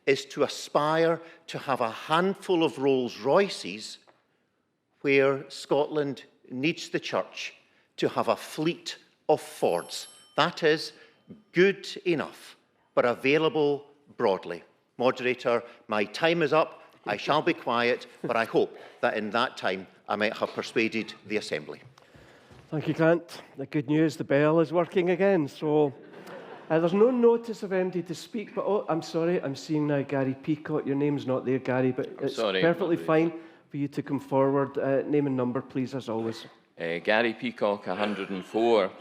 is to aspire to have a handful of Rolls-Royces where Scotland needs the church to have a fleet of Fords. That is good enough, but available broadly. Moderator, my time is up. I shall be quiet, but I hope that in that time I might have persuaded the Assembly. Thank you, Grant. The good news, the bell is working again. So there's no notice of MD to speak, but oh, I'm sorry, I'm seeing now Gary Peacock. Your name's not there, Gary, but it's perfectly fine for you to come forward. Name and number, please, as always. Gary Peacock, 104.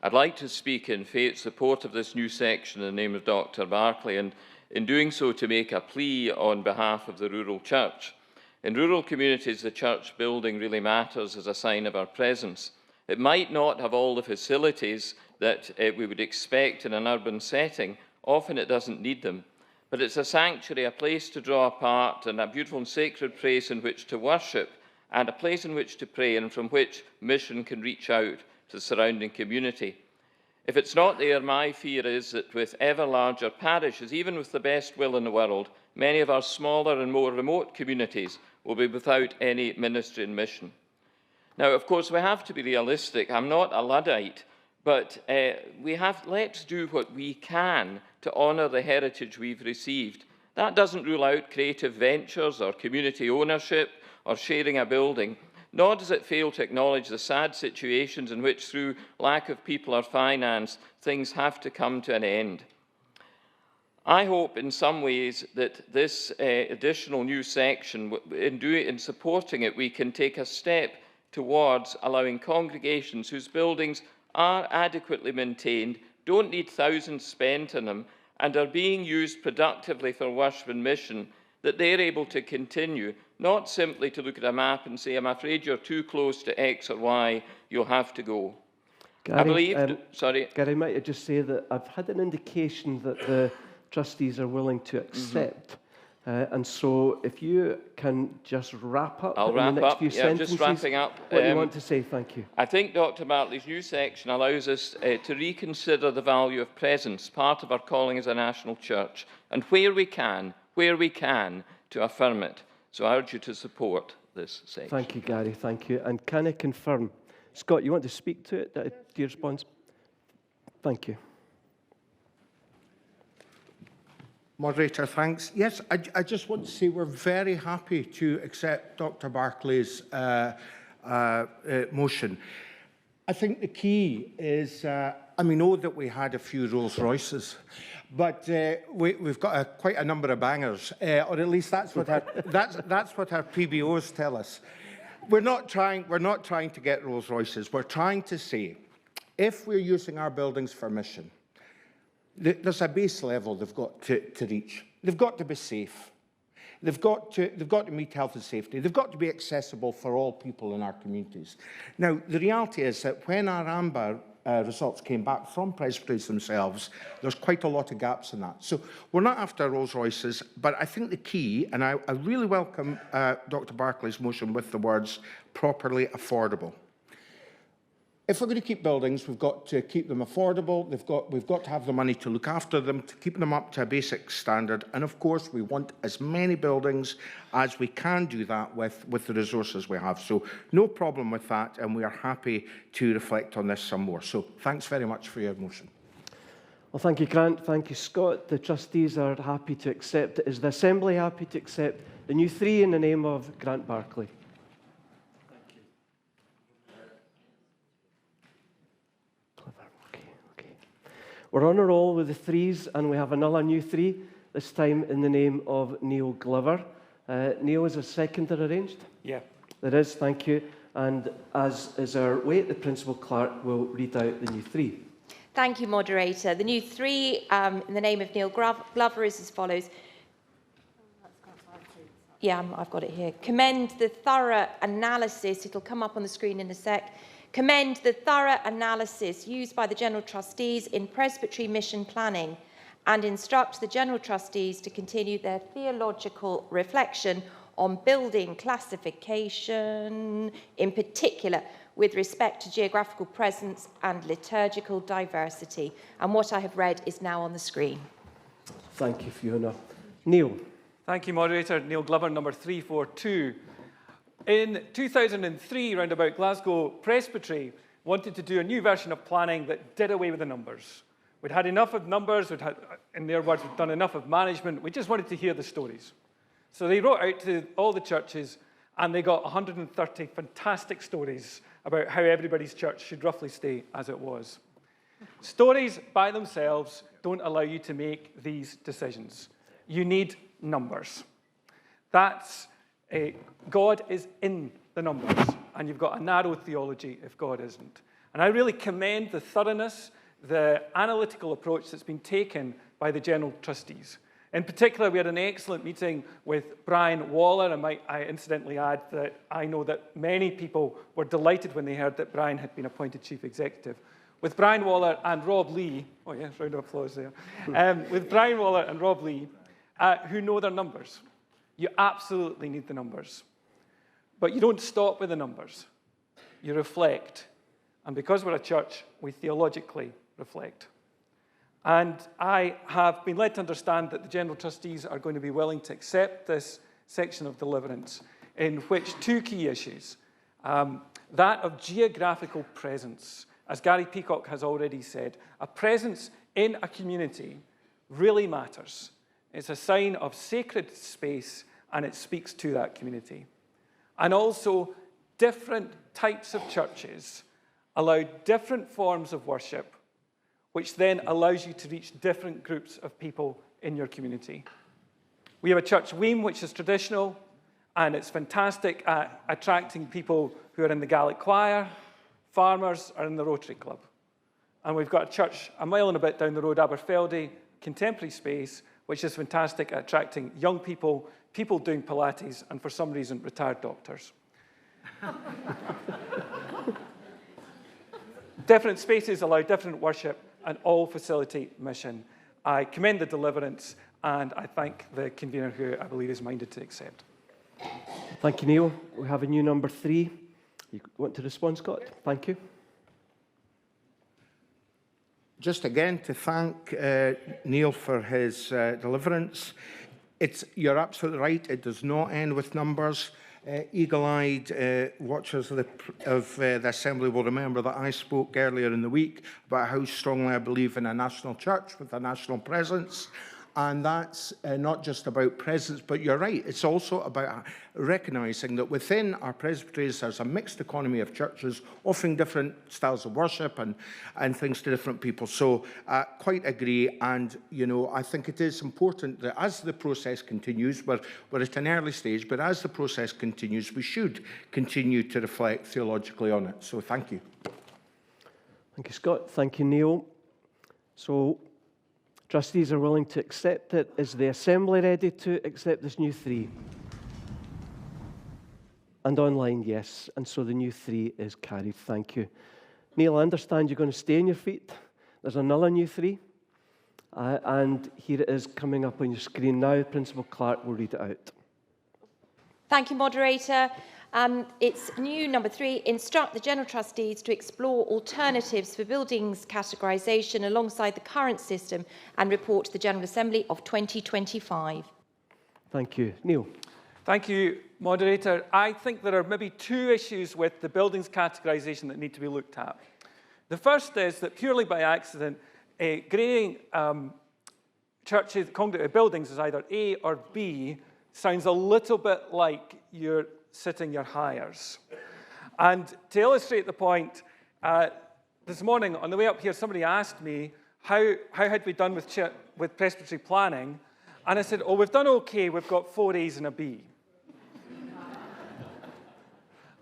I'd like to speak in support of this new section in the name of Dr. Barclay, and in doing so to make a plea on behalf of the rural church. In rural communities, the church building really matters as a sign of our presence. It might not have all the facilities that we would expect in an urban setting. Often it doesn't need them. But it's a sanctuary, a place to draw apart, and a beautiful and sacred place in which to worship, and a place in which to pray, and from which mission can reach out to the surrounding community. If it's not there, my fear is that with ever larger parishes, even with the best will in the world, many of our smaller and more remote communities will be without any ministry and mission. Now, of course, we have to be realistic. I'm not a Luddite, but let's do what we can to honour the heritage we've received. That doesn't rule out creative ventures or community ownership or sharing a building, nor does it fail to acknowledge the sad situations in which, through lack of people or finance, things have to come to an end. I hope in some ways that this additional new section, in supporting it, we can take a step towards allowing congregations whose buildings are adequately maintained, don't need thousands spent on them, and are being used productively for worship and mission, that they're able to continue, not simply to look at a map and say, I'm afraid you're too close to X or Y, you'll have to go. Gary, I believe, Gary, might I just say that I've had an indication that the trustees are willing to accept. And so if you can just wrap up in the next few sentences. Just wrapping up. What do you want to say? Thank you. I think Dr. Bartley's new section allows us to reconsider the value of presence, part of our calling as a national church, and where we can, to affirm it. So I urge you to support this section. Thank you, Gary. Thank you. And can I confirm, Scott, you want to speak to it, to your response? Thank you. Moderator, thanks. Yes, I just want to say we're very happy to accept Dr. Barclay's motion. I think the key is, we know that we had a few Rolls Royces, but we've got quite a number of bangers, or at least that's what our PBOs tell us. We're not trying to get Rolls Royces. We're trying to say, if we're using our buildings for mission, there's a base level they've got to reach. They've got to be safe. They've got to meet health and safety. They've got to be accessible for all people in our communities. Now, the reality is that when our AMBER results came back from presbyteries themselves, there's quite a lot of gaps in that. So we're not after Rolls Royces, but I think the key, and I really welcome Dr. Barclay's motion with the words properly affordable. If we're going to keep buildings, we've got to keep them affordable. We've got to have the money to look after them, to keep them up to a basic standard. And of course, we want as many buildings as we can do that with the resources we have. So no problem with that, and we are happy to reflect on this some more. So thanks very much for your motion. Well, thank you, Grant. Thank you, Scott. The trustees are happy to accept it. Is the Assembly happy to accept the new 3 in the name of Grant Barclay? We're on a roll with the 3s, and we have another new 3, this time in the name of Neil Glover. Neil, is a seconder arranged? Yeah. There is, thank you. And as is our way, the Principal Clerk will read out the new 3. Thank you, Moderator. The new 3 in the name of Neil Glover is as follows. Yeah, I've got it here. Commend the thorough analysis. It'll come up on the screen in a sec. Commend the thorough analysis used by the General Trustees in presbytery mission planning and instruct the General Trustees to continue their theological reflection on building classification, in particular with respect to geographical presence and liturgical diversity. And what I have read is now on the screen. Thank you, Fiona. Neil. Thank you, Moderator. Neil Glover, number 342. In 2003, round about, Glasgow Presbytery wanted to do a new version of planning that did away with the numbers. We'd had enough of numbers, in their words, we'd done enough of management, we just wanted to hear the stories. So they wrote out to all the churches, and they got 130 fantastic stories about how everybody's church should roughly stay as it was. Stories by themselves don't allow you to make these decisions. You need numbers. God is in the numbers, and you've got a narrow theology if God isn't. And I really commend the thoroughness, the analytical approach that's been taken by the General Trustees. In particular, we had an excellent meeting with Brian Waller, and I incidentally add that I know that many people were delighted when they heard that Brian had been appointed Chief Executive. With Brian Waller and Rob Lee, oh yeah, round of applause there, with Brian Waller and Rob Lee, who know their numbers. You absolutely need the numbers. But you don't stop with the numbers. You reflect. And because we're a church, we theologically reflect. And I have been led to understand that the General Trustees are going to be willing to accept this section of deliverance, in which 2 key issues, that of geographical presence, as Gary Peacock has already said, a presence in a community really matters. It's a sign of sacred space, and it speaks to that community. And also, different types of churches allow different forms of worship, which then allows you to reach different groups of people in your community. We have a church, Weem, which is traditional, and it's fantastic at attracting people who are in the Gaelic choir, farmers, or in the Rotary Club. And we've got a church a mile and a bit down the road, Aberfeldy, contemporary space, which is fantastic at attracting young people, people doing Pilates, and for some reason, retired doctors. Different spaces allow different worship, and all facilitate mission. I commend the deliverance, and I thank the convener, who I believe is minded to accept. Thank you, Neil. We have a new number 3. You want to respond, Scott? Thank you. Just again to thank Neil for his deliverance. You're absolutely right, it does not end with numbers. Eagle-eyed watchers of the Assembly will remember that I spoke earlier in the week about how strongly I believe in a national church with a national presence. And that's not just about presence, but you're right, it's also about recognising that within our presbyteries there's a mixed economy of churches offering different styles of worship and things to different people. So quite agree, and I think it is important that as the process continues, we're at an early stage, but as the process continues, we should continue to reflect theologically on it. So thank you. Thank you, Scott. Thank you, Neil. So Trustees are willing to accept it. Is the Assembly ready to accept this new 3? And online, yes. And so the new 3 is carried. Thank you. Neil, I understand you're going to stay on your feet. There's another new 3. And here it is coming up on your screen now. Principal Clerk will read it out. Thank you, Moderator. It's new number 3, instruct the General Trustees to explore alternatives for buildings categorisation alongside the current system and report to the General Assembly of 2025. Thank you. Neil. Thank you, Moderator. I think there are maybe 2 issues with the buildings categorisation that need to be looked at. The first is that purely by accident, grading churches, congregate buildings as either A or B sounds a little bit like you're sitting your hires. And to illustrate the point, this morning on the way up here, somebody asked me how had we done with presbytery planning, and I said, oh, we've done okay, we've got 4 A's and a B.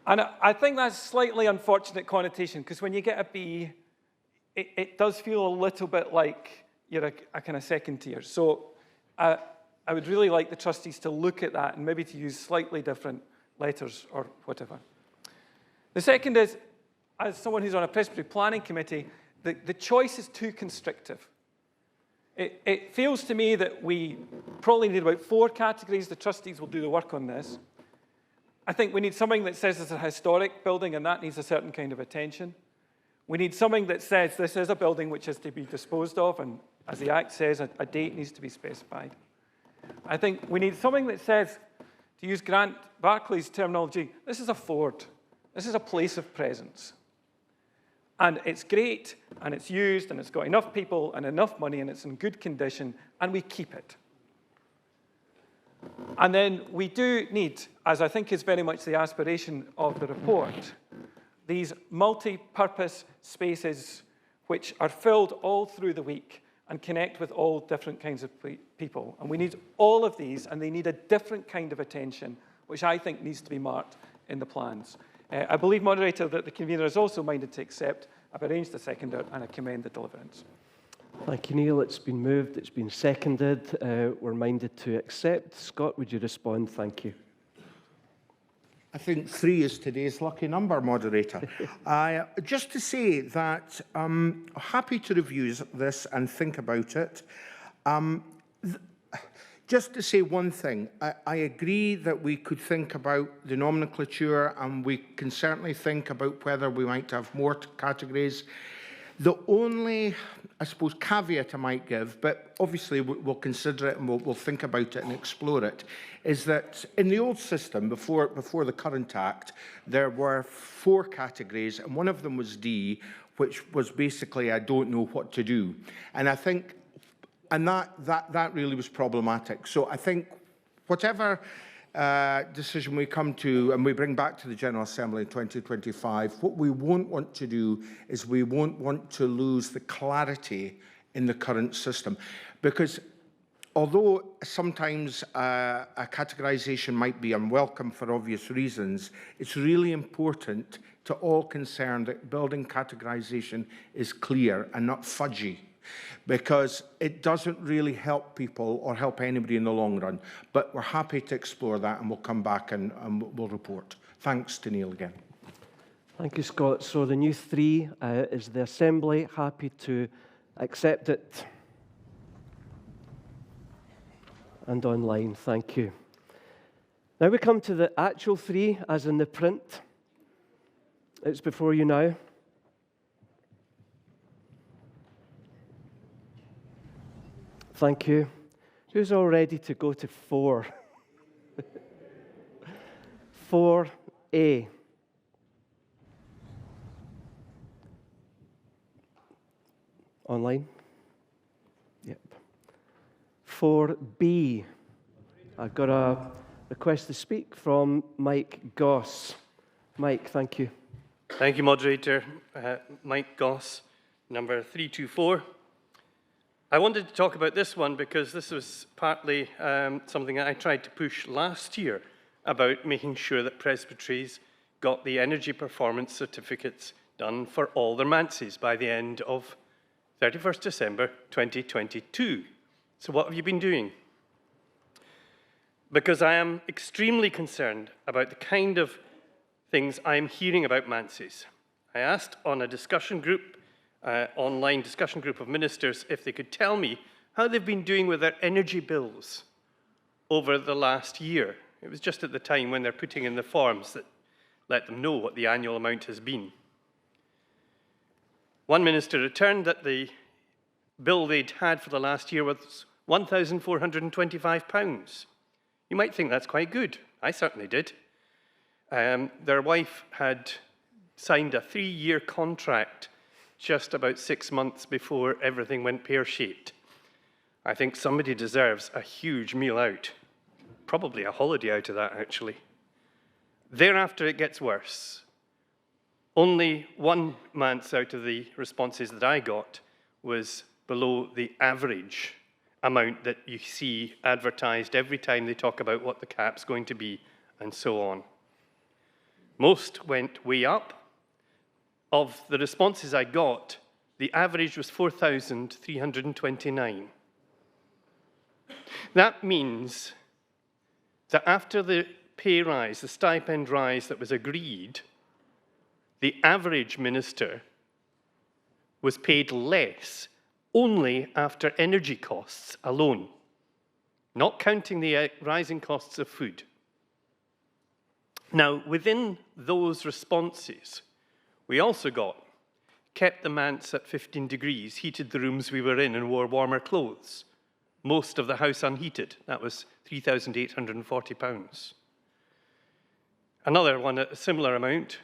And I think that's a slightly unfortunate connotation, because when you get a B, it does feel a little bit like you're a kind of second tier. So I would really like the trustees to look at that and maybe to use slightly different letters or whatever. The second is, as someone who's on a presbytery planning committee, the choice is too constrictive. It feels to me that we probably need about 4 categories. The trustees will do the work on this. I think we need something that says it's a historic building and that needs a certain kind of attention. We need something that says this is a building which is to be disposed of, and as the Act says, a date needs to be specified. I think we need something that says, to use Grant Barclay's terminology, this is a fort. This is a place of presence. And it's great, and it's used, and it's got enough people and enough money, and it's in good condition, and we keep it. And then we do need, as I think is very much the aspiration of the report, these multi-purpose spaces which are filled all through the week and connect with all different kinds of people. And we need all of these, and they need a different kind of attention, which I think needs to be marked in the plans. I believe, Moderator, that the convener is also minded to accept. I've arranged the seconder, and I commend the deliverance. Thank you, Neil. It's been moved. It's been seconded. We're minded to accept. Scott, would you respond? Thank you. I think 3 is today's lucky number, Moderator. Just to say that I'm happy to review this and think about it. Just to say one thing, I agree that we could think about the nomenclature, and we can certainly think about whether we might have more categories. The only, I suppose, caveat I might give, but obviously we'll consider it and we'll think about it and explore it, is that in the old system, before the current Act, there were 4 categories, and one of them was D, which was basically, I don't know what to do. And I think, and that really was problematic. So I think whatever decision we come to and we bring back to the General Assembly in 2025, what we won't want to do is we won't want to lose the clarity in the current system. Because although sometimes a categorisation might be unwelcome for obvious reasons, it's really important to all concerned that building categorisation is clear and not fudgy, because it doesn't really help people or help anybody in the long run. But we're happy to explore that, and we'll come back and we'll report. Thanks to Neil again. Thank you, Scott. So the new 3, is the Assembly happy to accept it? And online, thank you. Now we come to the actual 3, as in the print. It's before you now. Thank you. Who's all ready to go to 4? 4A. Online? Yep. 4B. I've got a request to speak from Mike Goss. Mike, thank you. Thank you, Moderator. Mike Goss, number 324. I wanted to talk about this one because this was partly something that I tried to push last year about making sure that presbyteries got the energy performance certificates done for all their manses by the end of 31st December 2022. So what have you been doing? Because I am extremely concerned about the kind of things I am hearing about Manses. I asked on a discussion group, online discussion group of ministers, if they could tell me how they've been doing with their energy bills over the last year. It was just at the time when they're putting in the forms that let them know what the annual amount has been. One minister returned that the bill they'd had for the last year was £1,425. You might think that's quite good. I certainly did. Their wife had signed a 3-year contract just about 6 months before everything went pear-shaped. I think somebody deserves a huge meal out. Probably a holiday out of that, actually. Thereafter, it gets worse. Only 1 month out of the responses that I got was below the average amount that you see advertised every time they talk about what the cap's going to be, and so on. Most went way up. Of the responses I got, the average was 4,329. That means that after the pay rise, the stipend rise that was agreed, the average minister was paid less only after energy costs alone, not counting the rising costs of food. Now, within those responses, we also kept the manse at 15 degrees, heated the rooms we were in and wore warmer clothes. Most of the house unheated. That was £3,840. Another one at a similar amount,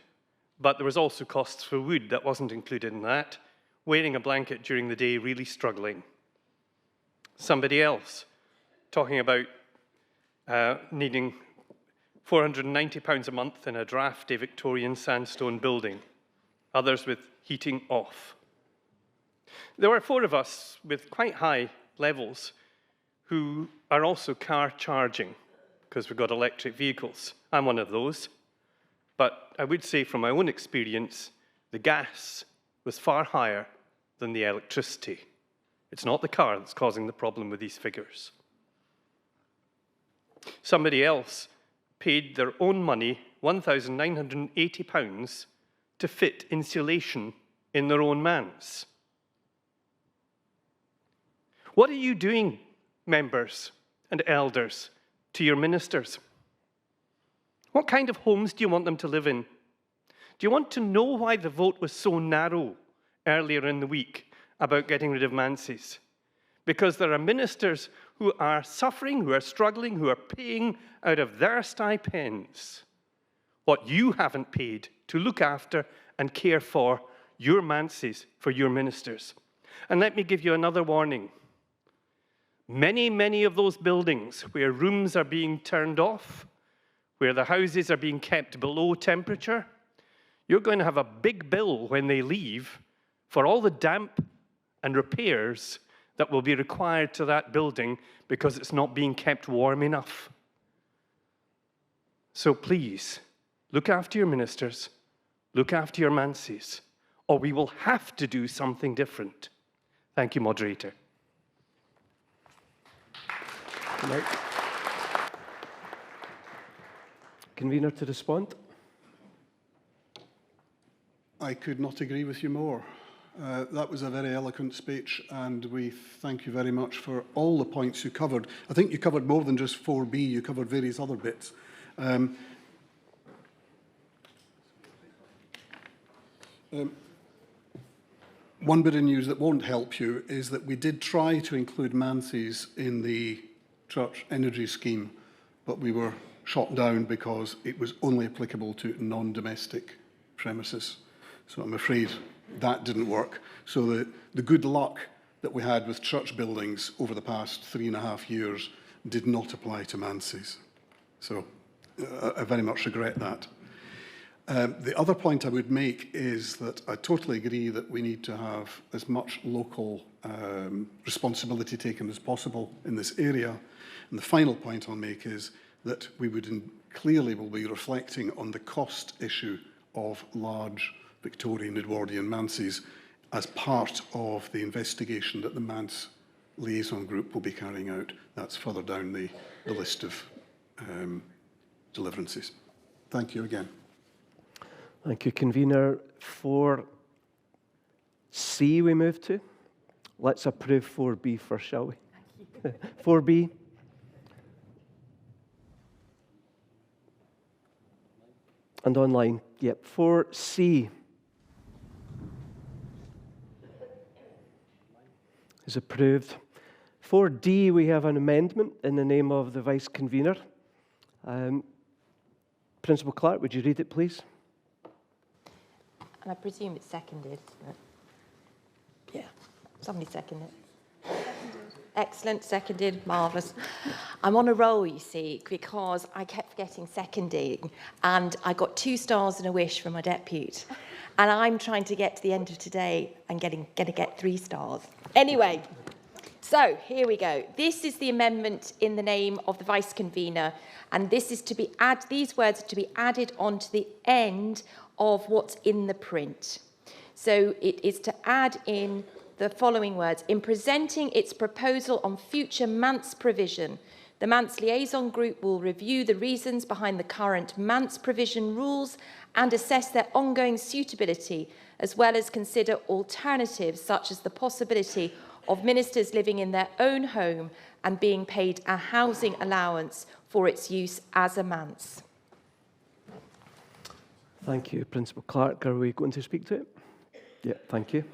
but there was also costs for wood that wasn't included in that. Wearing a blanket during the day, really struggling. Somebody else talking about needing £490 a month in a drafty Victorian sandstone building. Others with heating off. There were 4 of us with quite high levels who are also car charging because we've got electric vehicles. I'm one of those. But I would say from my own experience, the gas was far higher than the electricity. It's not the car that's causing the problem with these figures. Somebody else paid their own money, £1,980, to fit insulation in their own manse. What are you doing, members and elders, to your ministers? What kind of homes do you want them to live in? Do you want to know why the vote was so narrow earlier in the week about getting rid of manses? Because there are ministers who are suffering, who are struggling, who are paying out of their stipends what you haven't paid to look after and care for your manses for your ministers. And let me give you another warning. Many, many of those buildings where rooms are being turned off, where the houses are being kept below temperature, you're going to have a big bill when they leave for all the damp and repairs that will be required to that building because it's not being kept warm enough. So please, look after your ministers, look after your manses, or we will have to do something different. Thank you, Moderator. Convener to respond. I could not agree with you more. That was a very eloquent speech, and we thank you very much for all the points you covered. I think you covered more than just 4B, you covered various other bits. One bit of news that won't help you is that we did try to include manses in the church energy scheme, but we were shot down because it was only applicable to non-domestic premises. So I'm afraid that didn't work. So the good luck that we had with church buildings over the past 3.5 years did not apply to manses. So I very much regret that. The other point I would make is that I totally agree that we need to have as much local responsibility taken as possible in this area. And the final point I'll make is that we would clearly will be reflecting on the cost issue of large Victorian Edwardian manses as part of the investigation that the Manse Liaison Group will be carrying out. That's further down the list of deliverances. Thank you again. Thank you, Convener. 4C we move to. Let's approve 4B first, shall we? 4B. And online. Yep. 4C is approved. 4D, we have an amendment in the name of the Vice Convener. Principal Clerk, would you read it, please? And I presume it's seconded. Yeah, somebody seconded it. Excellent, seconded, marvellous. I'm on a roll, you see, because I kept forgetting seconding, and I got 2 stars and a wish from my deputy. And I'm trying to get to the end of today and going to get 3 stars. Anyway, so here we go. This is the amendment in the name of the Vice Convener, and this is to be these words are to be added onto the end of what's in the print. So it is to add in the following words: in presenting its proposal on future Manse provision, the Manse Liaison Group will review the reasons behind the current Manse provision rules and assess their ongoing suitability, as well as consider alternatives such as the possibility of ministers living in their own home and being paid a housing allowance for its use as a manse. Thank you, Principal Clerk. Are we going to speak to it? Yeah, thank you.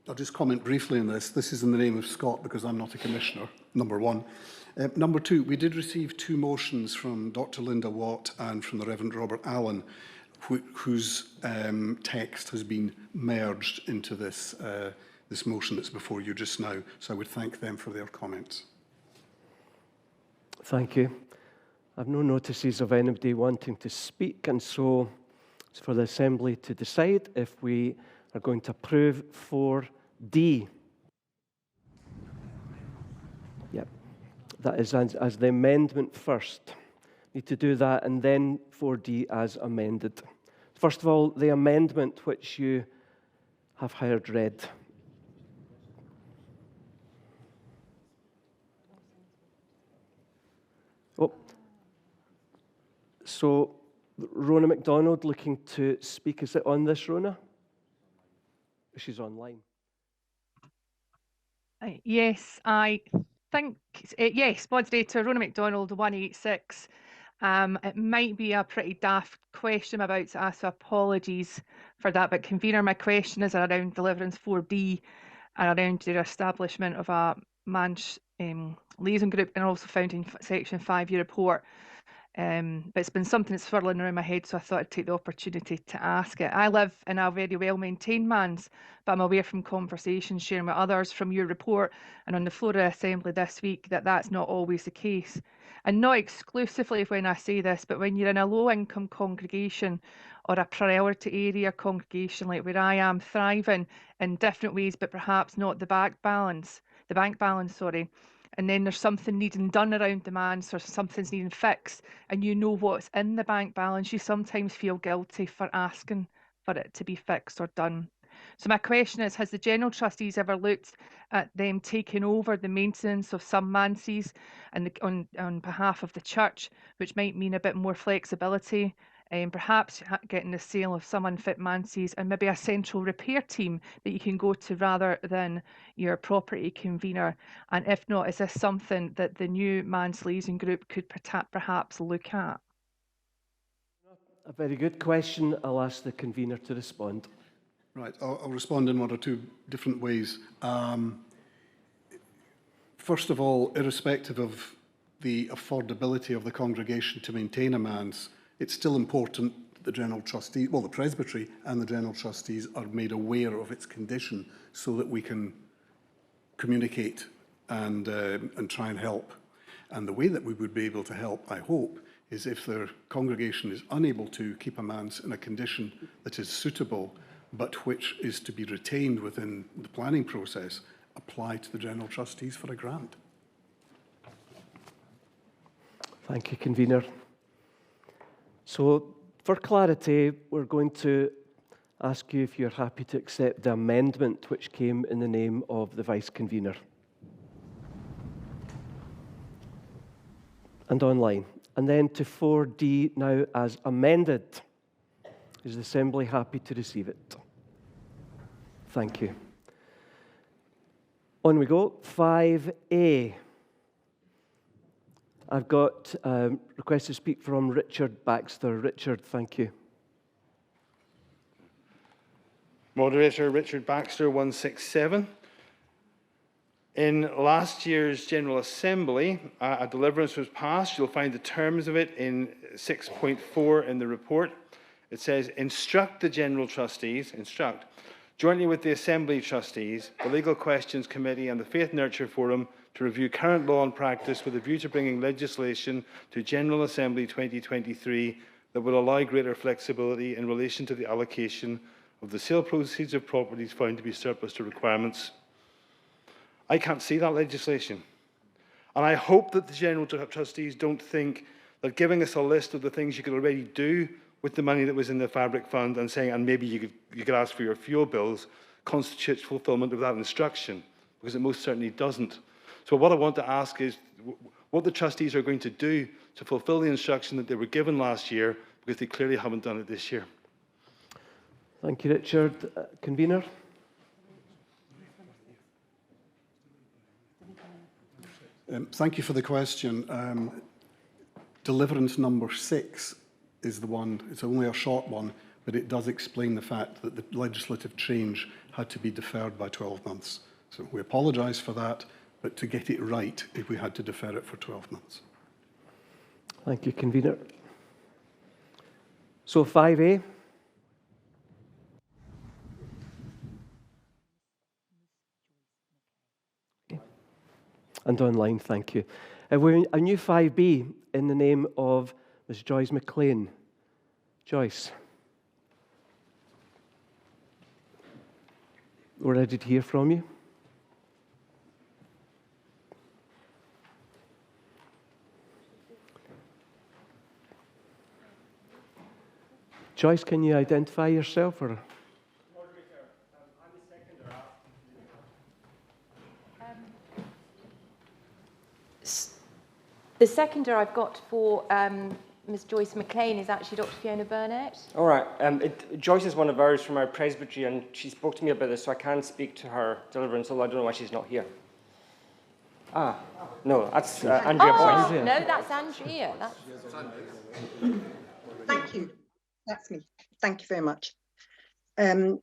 I'll just comment briefly on this. This is in the name of Scott because I'm not a commissioner, number one. Number two, we did receive 2 motions from Dr. Linda Watt and from the Reverend Robert Allen, whose text has been merged into this, this motion that's before you just now. So I would thank them for their comments. Thank you. I have no notices of anybody wanting to speak, and so it's for the Assembly to decide if we are going to approve 4D. Yep, that is as the amendment first. Need to do that, and then 4D as amended. First of all, the amendment which you have heard read. Oh, so Rona MacDonald looking to speak. Is it on this, Rona? She's online. Yes, I think, yes, moderator, Rona MacDonald, 186. It might be a pretty daft question I'm about to ask, so apologies for that, but convener, my question is around deliverance 4B and around the establishment of a Manse liaison group, and also found in section 5 of your report. But it's been something that's swirling around my head, so I thought I'd take the opportunity to ask it. I live in a very well-maintained manse, but I'm aware from conversations sharing with others from your report and on the floor of the Assembly this week that that's not always the case. And not exclusively when I say this, but when you're in a low-income congregation or a priority area congregation like where I am, thriving in different ways, but perhaps not the bank balance, and then there's something needing done around the manse, or something's needing fixed, and you know what's in the bank balance, you sometimes feel guilty for asking for it to be fixed or done. So my question is, has the General Trustees ever looked at them taking over the maintenance of some manses and on behalf of the church, which might mean a bit more flexibility, and perhaps getting the sale of some unfit manses and maybe a central repair team that you can go to rather than your property convener? And if not, is this something that the new Manse Liaison Group could perhaps look at? A very good question. I'll ask the convener to respond. Right, I'll respond in 1 or 2 different ways. First of all, irrespective of the affordability of the congregation to maintain a manse, it's still important that the General Trustee, well, the Presbytery and the General Trustees are made aware of its condition so that we can communicate and try and help. And the way that we would be able to help, I hope, is if their congregation is unable to keep a manse in a condition that is suitable, but which is to be retained within the planning process, apply to the General Trustees for a grant. Thank you, convener. So, for clarity, we're going to ask you if you're happy to accept the amendment which came in the name of the Vice-Convener. And online. And then to 4D now as amended. Is the Assembly happy to receive it? Thank you. On we go. 5A. I've got a request to speak from Richard Baxter. Richard, thank you. Moderator Richard Baxter, 167. In last year's General Assembly, a deliverance was passed. You'll find the terms of it in 6.4 in the report. It says, instruct the General Trustees, jointly with the Assembly Trustees, the Legal Questions Committee and the Faith Nurture Forum to review current law and practice with a view to bringing legislation to General Assembly 2023 that will allow greater flexibility in relation to the allocation of the sale proceeds of properties found to be surplus to requirements. I can't see that legislation. And I hope that the General Trustees don't think that giving us a list of the things you could already do with the money that was in the Fabric Fund and saying, and maybe you could ask for your fuel bills, constitutes fulfilment of that instruction, because it most certainly doesn't. So what I want to ask is what the trustees are going to do to fulfill the instruction that they were given last year, because they clearly haven't done it this year. Thank you, Richard. Convener? Thank you for the question. Deliverance number 6 is the one, it's only a short one, but it does explain the fact that the legislative change had to be deferred by 12 months. So we apologise for that, but to get it right, if we had to defer it for 12 months. Thank you, Convener. So 5A. And online, thank you. We're a new 5B in the name of Ms. Joyce McLean. Joyce. We're ready to hear from you. Joyce, can you identify yourself? Or? The seconder I've got for Ms. Joyce McLean is actually Dr. Fiona Burnett. All right. Joyce is one of ours from our presbytery, and she spoke to me about this, so I can speak to her deliverance, although I don't know why she's not here. Ah, no, that's Andrea Boyce. No, that's Andrea. Thank you. That's me. Thank you very much. The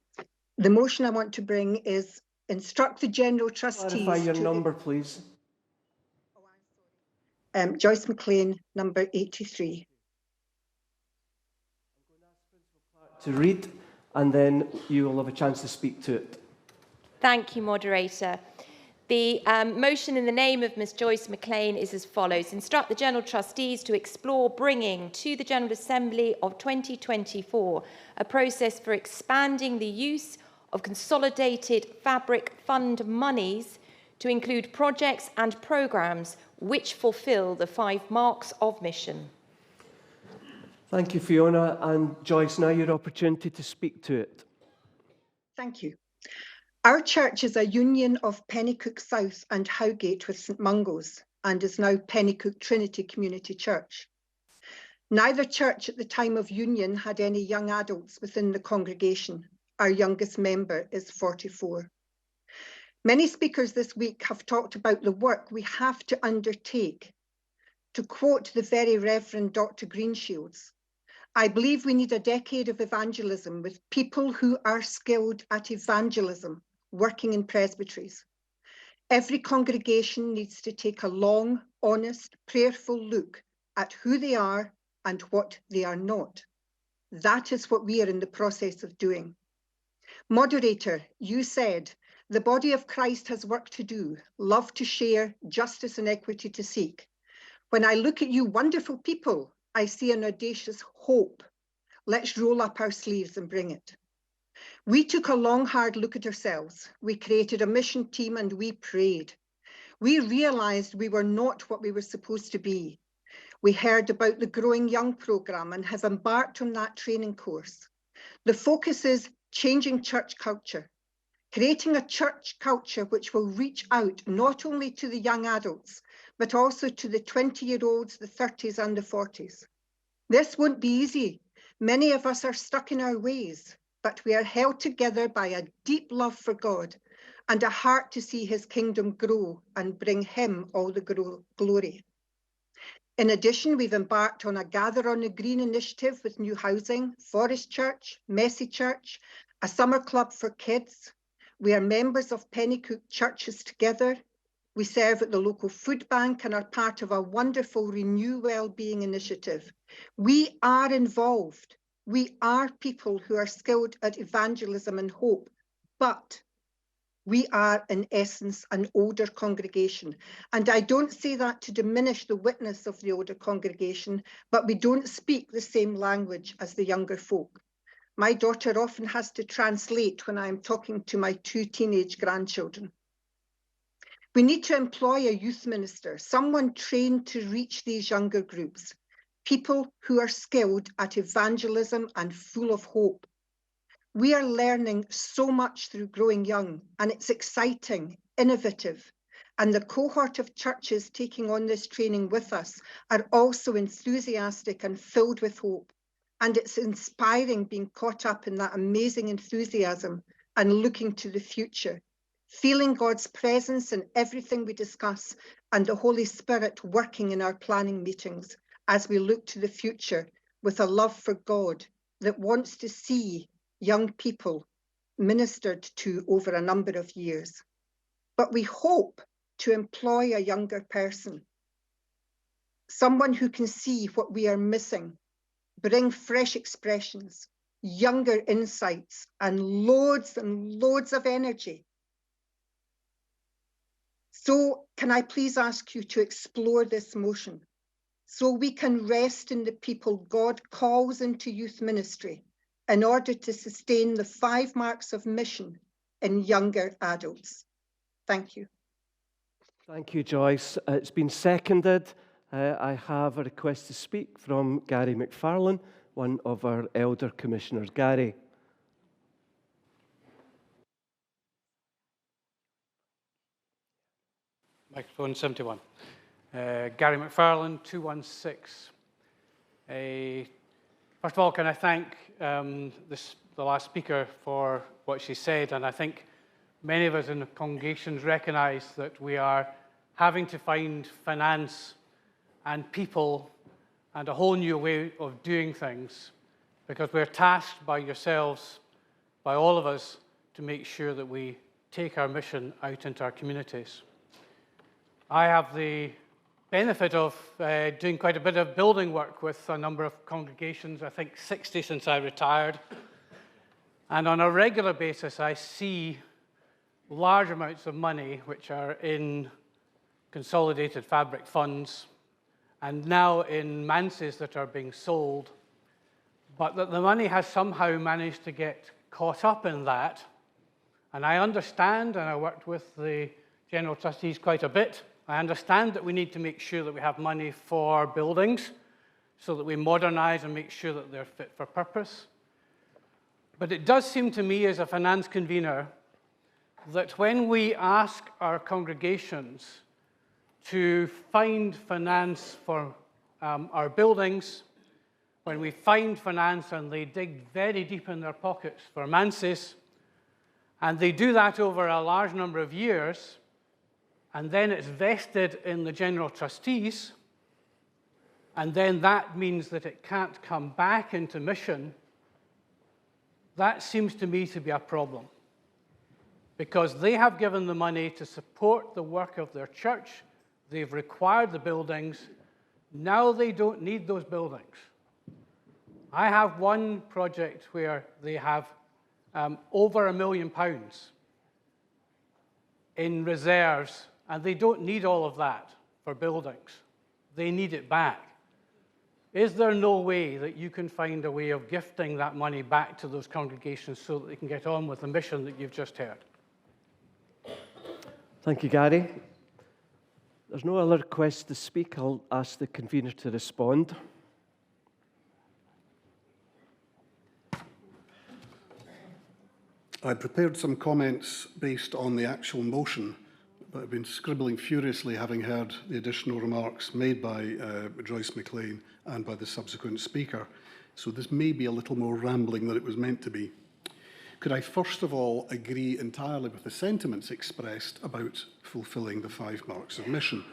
motion I want to bring is instruct the General Trustees. Clarify your number, please. Joyce McLean, number 83. To read, and then you will have a chance to speak to it. Thank you, Moderator. The motion in the name of Ms. Joyce McLean is as follows. Instruct the General Trustees to explore bringing to the General Assembly of 2024 a process for expanding the use of consolidated Fabric Fund monies to include projects and programmes which fulfil the 5 marks of mission. Thank you, Fiona. And Joyce, now your opportunity to speak to it. Thank you. Our church is a union of Pennycook South and Howgate with St Mungo's and is now Pennycook Trinity Community Church. Neither church at the time of union had any young adults within the congregation. Our youngest member is 44. Many speakers this week have talked about the work we have to undertake. To quote the very Reverend Dr. Greenshields, I believe we need a decade of evangelism with people who are skilled at evangelism working in presbyteries. Every congregation needs to take a long, honest, prayerful look at who they are and what they are not. That is what we are in the process of doing. Moderator, you said, the body of Christ has work to do, love to share, justice and equity to seek. When I look at you wonderful people, I see an audacious hope. Let's roll up our sleeves and bring it. We took a long, hard look at ourselves. We created a mission team and we prayed. We realized we were not what we were supposed to be. We heard about the Growing Young programme and have embarked on that training course. The focus is changing church culture, creating a church culture which will reach out not only to the young adults, but also to the 20-year-olds, the 30s and the 40s. This won't be easy. Many of us are stuck in our ways, but we are held together by a deep love for God and a heart to see his kingdom grow and bring him all the glory. In addition, we've embarked on a Gather on the Green initiative with new housing, Forest Church, Messy Church, a summer club for kids. We are members of Pennycook Churches Together. We serve at the local food bank and are part of a wonderful Renew Wellbeing initiative. We are involved. We are people who are skilled at evangelism and hope, but we are, in essence, an older congregation. And I don't say that to diminish the witness of the older congregation, but we don't speak the same language as the younger folk. My daughter often has to translate when I'm talking to my 2 teenage grandchildren. We need to employ a youth minister, someone trained to reach these younger groups, people who are skilled at evangelism and full of hope. We are learning so much through Growing Young, and it's exciting, innovative, and the cohort of churches taking on this training with us are also enthusiastic and filled with hope. And it's inspiring being caught up in that amazing enthusiasm and looking to the future, feeling God's presence in everything we discuss and the Holy Spirit working in our planning meetings as we look to the future with a love for God that wants to see young people ministered to over a number of years. But we hope to employ a younger person, someone who can see what we are missing, bring fresh expressions, younger insights, and loads of energy. So can I please ask you to explore this motion so we can rest in the people God calls into youth ministry in order to sustain the 5 marks of mission in younger adults. Thank you. Thank you, Joyce. It's been seconded. I have a request to speak from Gary McFarlane, one of our elder commissioners. Gary. Microphone 71. Gary McFarlane, 216. First of all, can I thank the last speaker for what she said, and I think many of us in the congregations recognise that we are having to find finance and people and a whole new way of doing things, because we're tasked by yourselves, by all of us, to make sure that we take our mission out into our communities. I have the benefit of doing quite a bit of building work with a number of congregations, I think 60 since I retired. And on a regular basis, I see large amounts of money which are in consolidated fabric funds and now in manses that are being sold, but that the money has somehow managed to get caught up in that. And I understand, and I worked with the General Trustees quite a bit, I understand that we need to make sure that we have money for buildings so that we modernise and make sure that they're fit for purpose. But it does seem to me as a finance convener that when we ask our congregations to find finance for our buildings, when we find finance and they dig very deep in their pockets for manses, and they do that over a large number of years, and then it's vested in the General Trustees, and then that means that it can't come back into mission, that seems to me to be a problem. Because they have given the money to support the work of their church, they've required the buildings, now they don't need those buildings. I have one project where they have over £1 million in reserves, and they don't need all of that for buildings. They need it back. Is there no way that you can find a way of gifting that money back to those congregations so that they can get on with the mission that you've just heard? Thank you, Gary. There's no other request to speak. I'll ask the convener to respond. I prepared some comments based on the actual motion, but I've been scribbling furiously having heard the additional remarks made by Joyce McLean and by the subsequent speaker. So this may be a little more rambling than it was meant to be. Could I first of all agree entirely with the sentiments expressed about fulfilling the 5 marks of mission?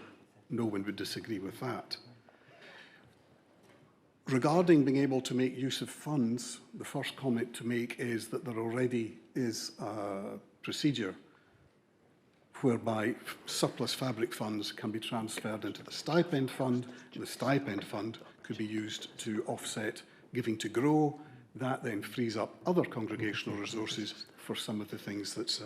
No one would disagree with that. Regarding being able to make use of funds, the first comment to make is that there already is a procedure whereby surplus fabric funds can be transferred into the stipend fund. The stipend fund could be used to offset Giving to Grow. That then frees up other congregational resources for some of the things that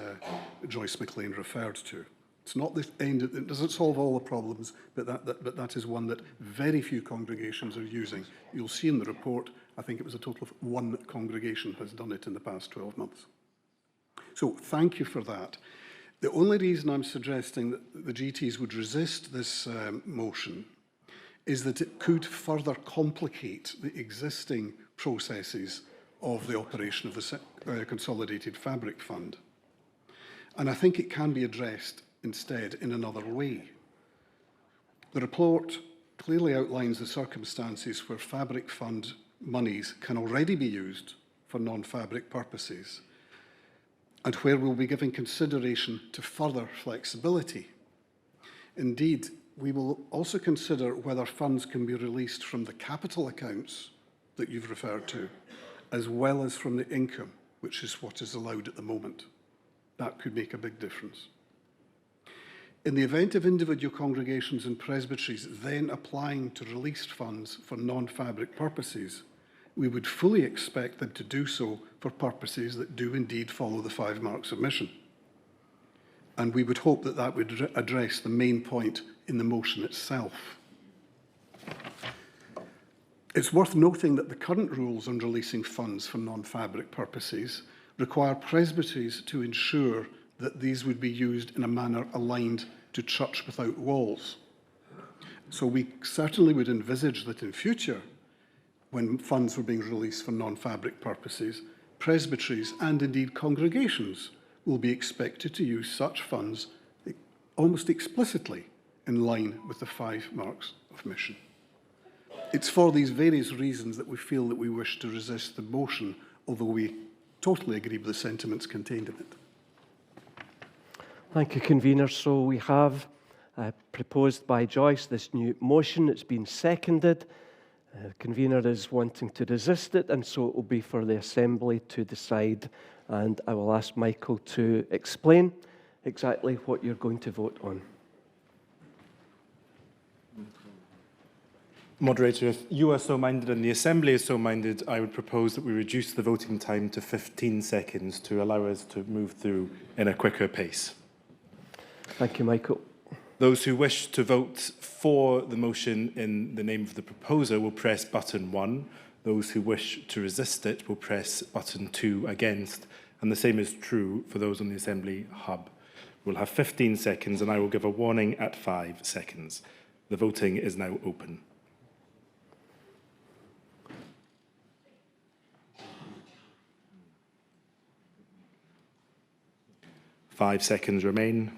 Joyce McLean referred to. It's not the end, it doesn't solve all the problems, but that is one that very few congregations are using. You'll see in the report, I think it was a total of 1 congregation has done it in the past 12 months. So thank you for that. The only reason I'm suggesting that the GTs would resist this motion is that it could further complicate the existing processes of the operation of the Consolidated Fabric Fund. And I think it can be addressed instead in another way. The report clearly outlines the circumstances where fabric fund monies can already be used for non-fabric purposes, and where we'll be giving consideration to further flexibility. Indeed, we will also consider whether funds can be released from the capital accounts that you've referred to, as well as from the income, which is what is allowed at the moment. That could make a big difference. In the event of individual congregations and presbyteries then applying to released funds for non-fabric purposes, we would fully expect them to do so for purposes that do indeed follow the 5 marks of mission. And we would hope that that would address the main point in the motion itself. It's worth noting that the current rules on releasing funds for non-fabric purposes require presbyteries to ensure that these would be used in a manner aligned to Church Without Walls. So we certainly would envisage that in future, when funds were being released for non-fabric purposes, presbyteries and indeed congregations will be expected to use such funds almost explicitly in line with the 5 marks of mission. It's for these various reasons that we feel that we wish to resist the motion, although we totally agree with the sentiments contained in it. Thank you, Convener. So we have proposed by Joyce this new motion. It's been seconded. The Convener is wanting to resist it, and so it will be for the Assembly to decide. And I will ask Michael to explain exactly what you're going to vote on. Moderator, if you are so minded and the Assembly is so minded, I would propose that we reduce the voting time to 15 seconds to allow us to move through in a quicker pace. Thank you, Michael. Those who wish to vote for the motion in the name of the proposer will press button 1. Those who wish to resist it will press button 2 against. And the same is true for those on the Assembly hub. We'll have 15 seconds and I will give a warning at 5 seconds. The voting is now open. Five seconds remain.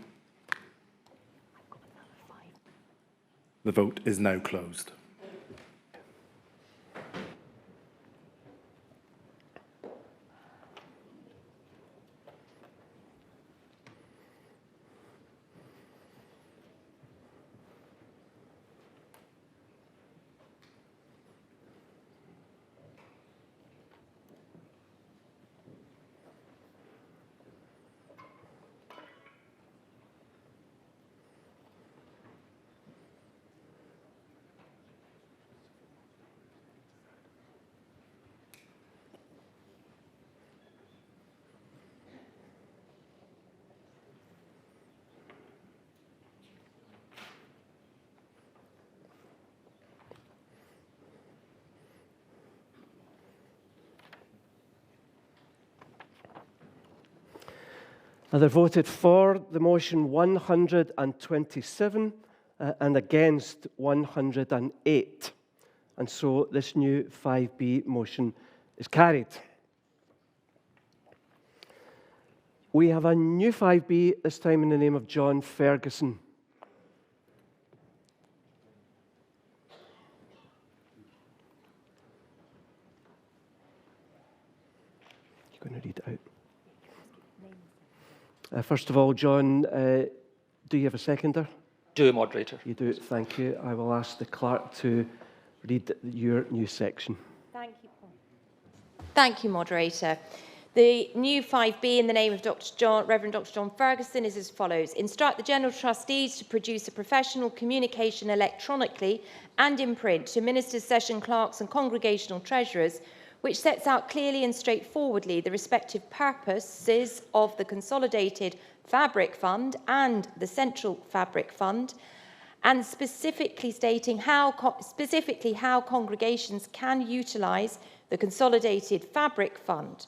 The vote is now closed. There voted for the motion 127 and against 108. And so this new 5B motion is carried. We have a new 5B, this time in the name of John Ferguson. You're going to read it out. First of all, John, do you have a seconder? Do, Moderator. You do, thank you. I will ask the clerk to read your new section. Thank you, Paul. Thank you, Moderator. The new 5B in the name of Reverend Dr. John Ferguson is as follows. Instruct the General Trustees to produce a professional communication electronically and in print to ministers, session clerks and congregational treasurers, which sets out clearly and straightforwardly the respective purposes of the Consolidated Fabric Fund and the Central Fabric Fund, and specifically stating how congregations can utilise the Consolidated Fabric Fund.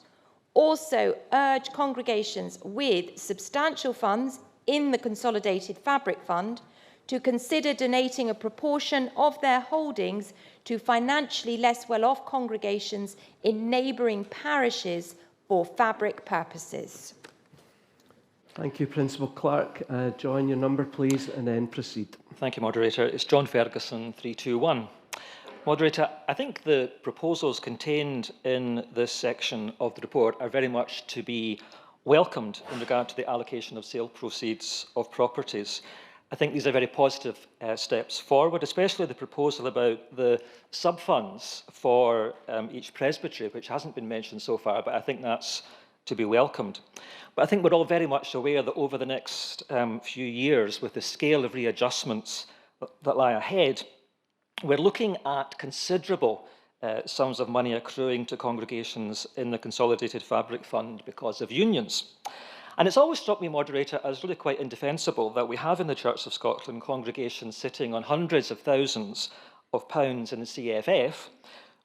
Also urge congregations with substantial funds in the Consolidated Fabric Fund to consider donating a proportion of their holdings to financially less well-off congregations in neighbouring parishes for fabric purposes. Thank you, Principal Clerk. John, your number, please, and then proceed. Thank you, Moderator. It's John Ferguson, 321. Moderator, I think the proposals contained in this section of the report are very much to be welcomed in regard to the allocation of sale proceeds of properties. I think these are very positive steps forward, especially the proposal about the sub-funds for each presbytery, which hasn't been mentioned so far, but I think that's to be welcomed. But I think we're all very much aware that over the next few years, with the scale of readjustments that lie ahead, we're looking at considerable sums of money accruing to congregations in the Consolidated Fabric Fund because of unions. And it's always struck me, Moderator, as really quite indefensible that we have in the Church of Scotland congregations sitting on hundreds of thousands of pounds in the CFF,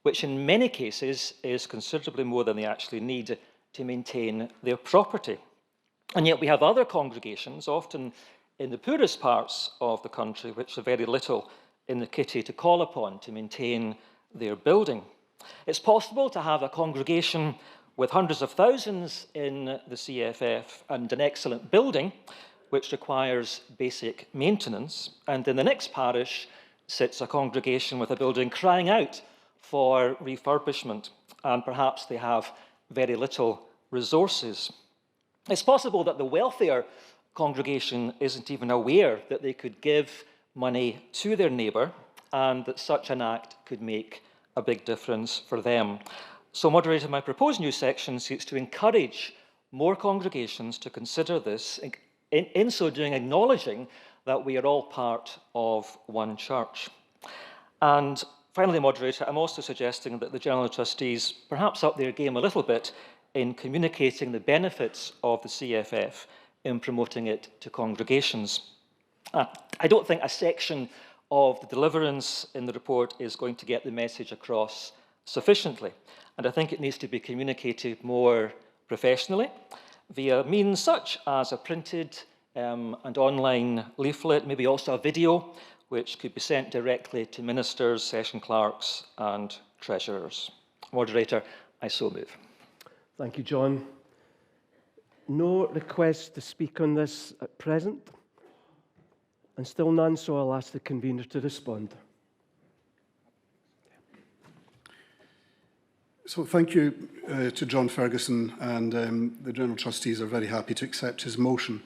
which in many cases is considerably more than they actually need to maintain their property. And yet we have other congregations, often in the poorest parts of the country, which have very little in the kitty to call upon to maintain their building. It's possible to have a congregation with hundreds of thousands in the CFF and an excellent building, which requires basic maintenance, and in the next parish sits a congregation with a building crying out for refurbishment, and perhaps they have very little resources. It's possible that the wealthier congregation isn't even aware that they could give money to their neighbour, and that such an act could make a big difference for them. So, Moderator, my proposed new section seeks to encourage more congregations to consider this, in so doing acknowledging that we are all part of one church. And finally, Moderator, I'm also suggesting that the General Trustees perhaps up their game a little bit in communicating the benefits of the CFF in promoting it to congregations. I don't think a section of the deliverance in the report is going to get the message across sufficiently. And I think it needs to be communicated more professionally via means such as a printed and online leaflet, maybe also a video, which could be sent directly to ministers, session clerks and treasurers. Moderator, I so move. Thank you, John. No requests to speak on this at present, and still none, so I'll ask the convener to respond. So thank you to John Ferguson, and the General Trustees are very happy to accept his motion.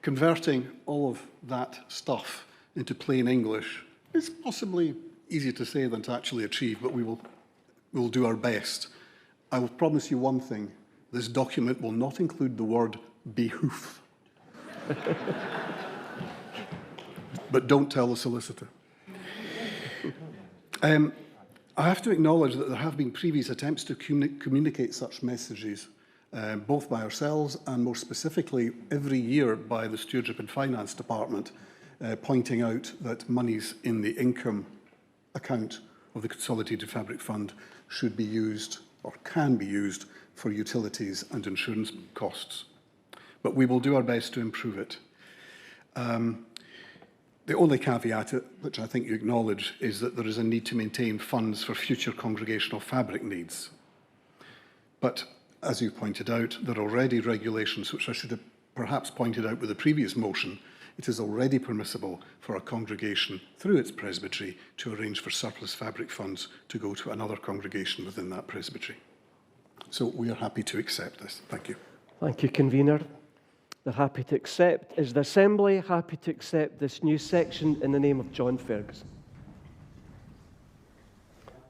Converting all of that stuff into plain English is possibly easier to say than to actually achieve, but we'll do our best. I will promise you one thing: this document will not include the word behoof. But don't tell the solicitor. I have to acknowledge that there have been previous attempts to communicate such messages, both by ourselves and more specifically every year by the Stewardship and Finance Department, pointing out that monies in the income account of the Consolidated Fabric Fund should be used or can be used for utilities and insurance costs. But we will do our best to improve it. The only caveat, which I think you acknowledge, is that there is a need to maintain funds for future congregational fabric needs. But as you pointed out, there are already regulations, which I should have perhaps pointed out with the previous motion. It is already permissible for a congregation, through its presbytery, to arrange for surplus fabric funds to go to another congregation within that presbytery. So we are happy to accept this. Thank you. Thank you, Convener. They're happy to accept. Is the Assembly happy to accept this new section in the name of John Ferguson?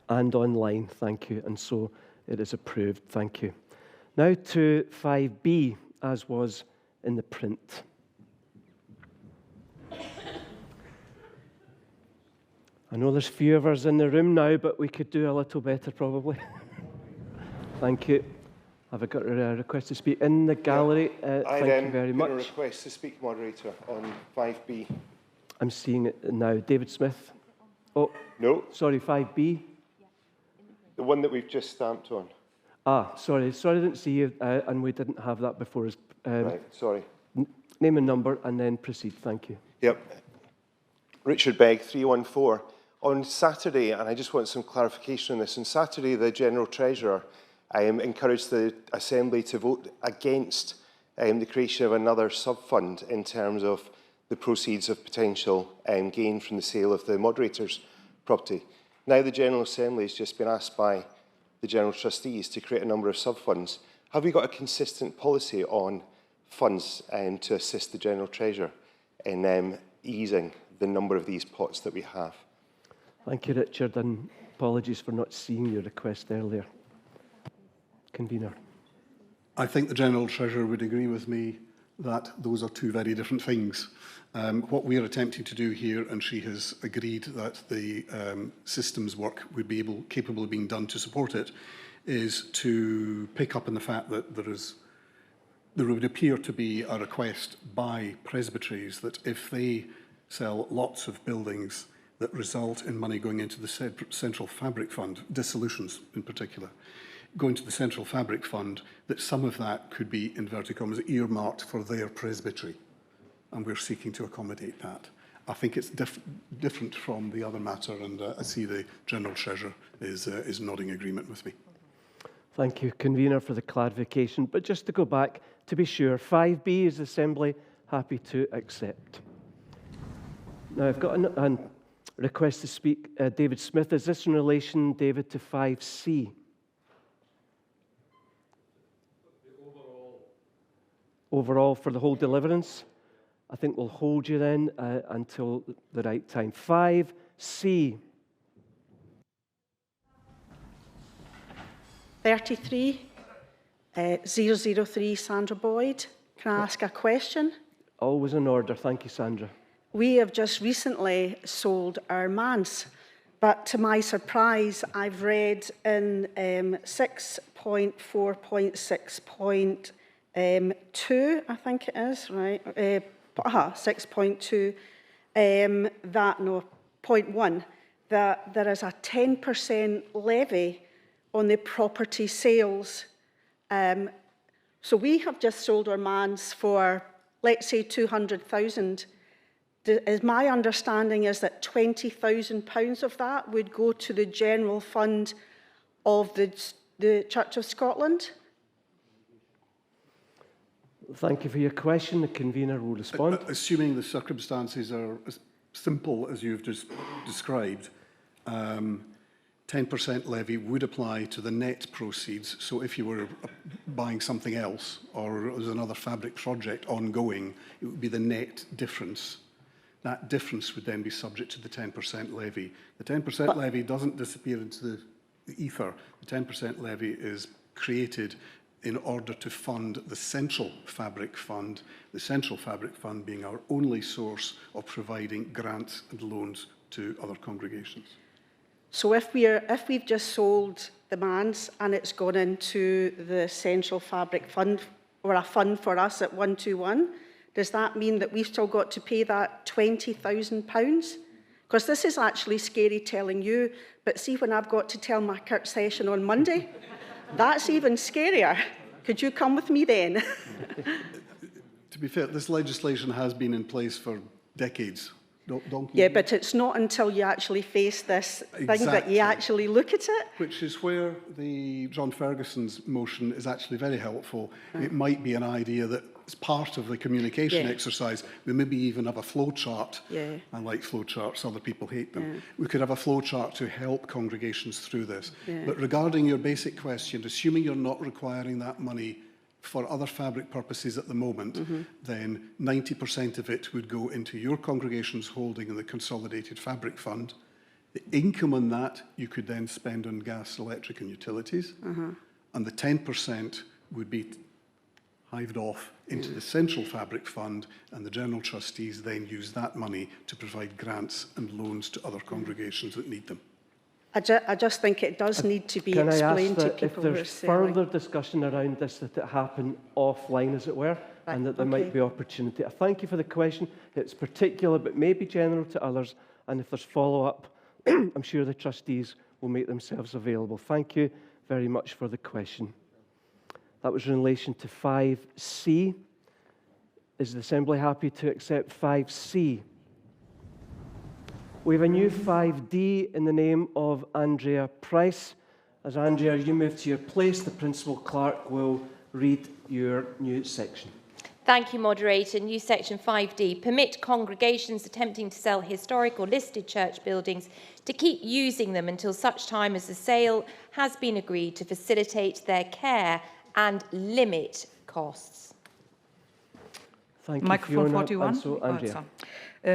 And online, thank you. And so it is approved. Thank you. Now to 5B, as was in the print. I know there's few of us in the room now, but we could do a little better probably. Thank you. Have I got a request to speak in the gallery? Thank you very much. A request to speak, moderator, on 5B. I'm seeing it now. David Smith. Oh, no. Sorry, 5B. The one that we've just stamped on. Ah, sorry, I didn't see you, and we didn't have that before us. Right, sorry. Name and number, and then proceed. Thank you. Yep. Richard Begg, 314. On Saturday, and I just want some clarification on this, on Saturday, the General Treasurer encouraged the Assembly to vote against the creation of another sub-fund in terms of the proceeds of potential gain from the sale of the moderator's property. Now the General Assembly has just been asked by the General Trustees to create a number of sub-funds. Have we got a consistent policy on funds to assist the General Treasurer in easing the number of these pots that we have? Thank you, Richard, and apologies for not seeing your request earlier. Convener. I think the General Treasurer would agree with me that those are two very different things. What we are attempting to do here, and she has agreed that the systems work would be capable of being done to support it, is to pick up on the fact that there would appear to be a request by presbyteries that if they sell lots of buildings that result in money going into the Central Fabric Fund, dissolutions in particular, going to the Central Fabric Fund, that some of that could be, inverted commas, earmarked for their presbytery. And we're seeking to accommodate that. I think it's different from the other matter, and I see the General Treasurer is nodding agreement with me. Thank you, Convener, for the clarification. But just to go back, to be sure, 5B is the Assembly happy to accept. Now, I've got a request to speak. David Smith, is this in relation, David, to 5C? Overall for the whole deliverance? I think we'll hold you then until the right time. 5C. 003 Sandra Boyd. Can I ask a question? Always in order. Thank you, Sandra. We have just recently sold our manse, but to my surprise, I've read in 6.4.6.2, I think it is, right? 6.2, point 1, that there is a 10% levy on the property sales. So we have just sold our manse for, let's say, 200,000. My understanding is that £20,000 of that would go to the general fund of the Church of Scotland. Thank you for your question. The convener will respond. Assuming the circumstances are as simple as you've just described, 10% levy would apply to the net proceeds. So if you were buying something else or there's another fabric project ongoing, it would be the net difference. That difference would then be subject to the 10% levy. The 10% levy doesn't disappear into the ether. The 10% levy is created in order to fund the Central Fabric Fund, the Central Fabric Fund being our only source of providing grants and loans to other congregations. So if we've just sold the manse and it's gone into the Central Fabric Fund, or a fund for us at 121, does that mean that we've still got to pay that £20,000? Because this is actually scary telling you, but see when I've got to tell my Kirk session on Monday, that's even scarier. Could you come with me then? To be fair, this legislation has been in place for decades. Yeah, but it's not until you actually face this thing that you actually look at it. Which is where the John Ferguson's motion is actually very helpful. It might be an idea that as part of the communication exercise, we maybe even have a flow chart. I like flow charts, other people hate them. We could have a flow chart to help congregations through this. But regarding your basic question, assuming you're not requiring that money for other fabric purposes at the moment, then 90% of it would go into your congregation's holding in the Consolidated Fabric Fund. The income on that you could then spend on gas, electric and utilities. And the 10% would be hived off into the Central Fabric Fund, and the General Trustees then use that money to provide grants and loans to other congregations that need them. I just think it does need to be explained to people who are selling. If there's further discussion around this, that it happen offline, as it were, and that there might be opportunity. I thank you for the question. It's particular, but maybe general to others. And if there's follow-up, I'm sure the trustees will make themselves available. Thank you very much for the question. That was in relation to 5C. Is the Assembly happy to accept 5C? We have a new 5D in the name of Andrea Price. As Andrea, you move to your place, the Principal Clerk will read your new section. Thank you, Moderator. New section 5D. Permit congregations attempting to sell historic or listed church buildings to keep using them until such time as the sale has been agreed to facilitate their care and limit costs. Thank you, Microphone Fiona. 41. And so, Andrea.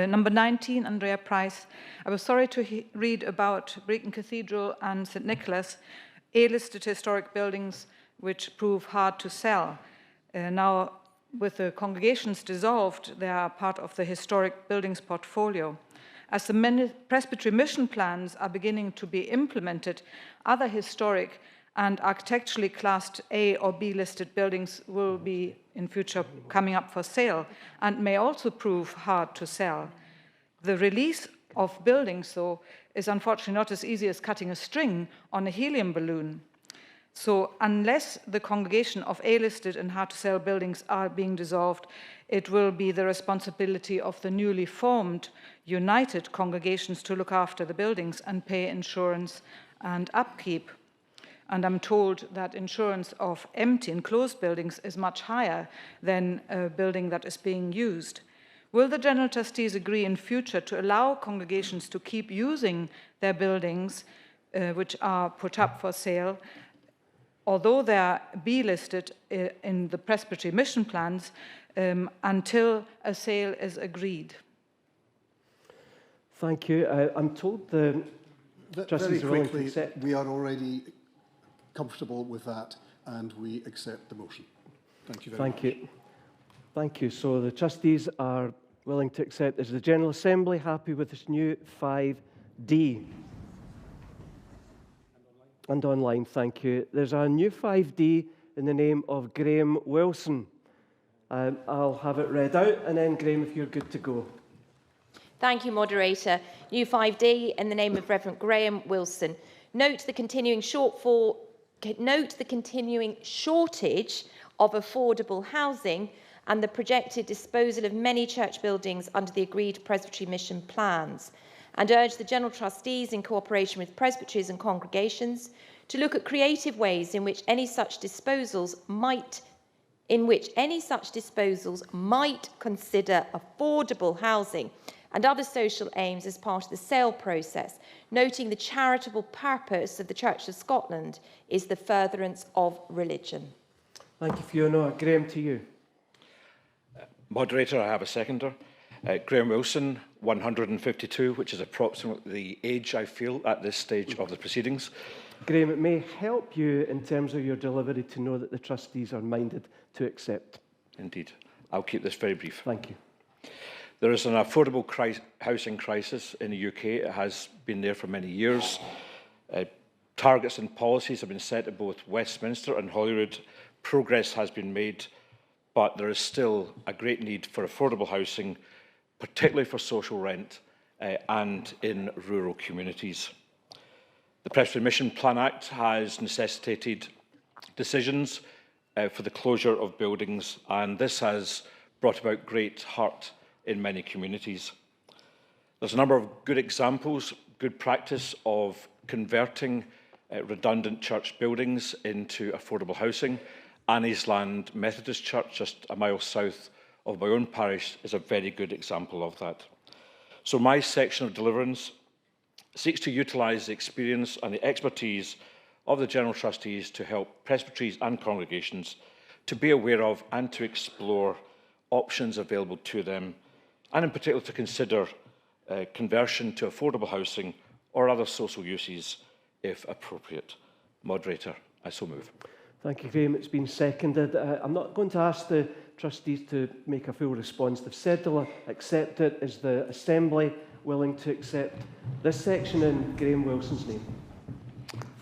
Number 19, Andrea Price. I was sorry to read about Brecon Cathedral and St Nicholas, A-listed historic buildings which prove hard to sell. Now, with the congregations dissolved, they are part of the historic buildings portfolio. As the presbytery mission plans are beginning to be implemented, other historic and architecturally classed A or B listed buildings will be in future coming up for sale and may also prove hard to sell. The release of buildings, though, is unfortunately not as easy as cutting a string on a helium balloon. So unless the congregation of A-listed and hard-to-sell buildings are being dissolved, it will be the responsibility of the newly formed united congregations to look after the buildings and pay insurance and upkeep. And I'm told that insurance of empty and closed buildings is much higher than a building that is being used. Will the General Trustees agree in future to allow congregations to keep using their buildings which are put up for sale, although they are B-listed in the presbytery mission plans, until a sale is agreed? Thank you. I'm told the trustees are willing to accept. We are already comfortable with that, and we accept the motion. Thank you very much. Thank you. Thank you. So the trustees are willing to accept. Is the General Assembly happy with this new 5D? And online, thank you. There's a new 5D in the name of Graham Wilson. I'll have it read out, and then, Graham, if you're good to go. Thank you, Moderator. New 5D in the name of Reverend Graham Wilson. Note the continuing shortage of affordable housing and the projected disposal of many church buildings under the agreed presbytery mission plans, and urge the General Trustees, in cooperation with presbyteries and congregations, to look at creative ways in which any such disposals might consider affordable housing and other social aims as part of the sale process, noting the charitable purpose of the Church of Scotland is the furtherance of religion. Thank you, Fiona. Graham, to you. Moderator, I have a seconder. Graham Wilson, 152, which is approximately the age I feel at this stage of the proceedings. Graham, it may help you in terms of your delivery to know that the trustees are minded to accept. Indeed. I'll keep this very brief. Thank you. There is an affordable housing crisis in the UK. It has been there for many years. Targets and policies have been set at both Westminster and Holyrood. Progress has been made, but there is still a great need for affordable housing, particularly for social rent and in rural communities. The Presbytery Mission Plan Act has necessitated decisions for the closure of buildings, and this has brought about great hurt in many communities. There's a number of good examples, good practice of converting redundant church buildings into affordable housing. Annie's Land Methodist Church, just a mile south of my own parish, is a very good example of that. So my section of deliverance seeks to utilise the experience and the expertise of the General Trustees to help presbyteries and congregations to be aware of and to explore options available to them, and in particular to consider conversion to affordable housing or other social uses if appropriate. Moderator, I so move. Thank you, Graham. It's been seconded. I'm not going to ask the trustees to make a full response. They've said they'll accept it. Is the Assembly willing to accept this section in Graham Wilson's name?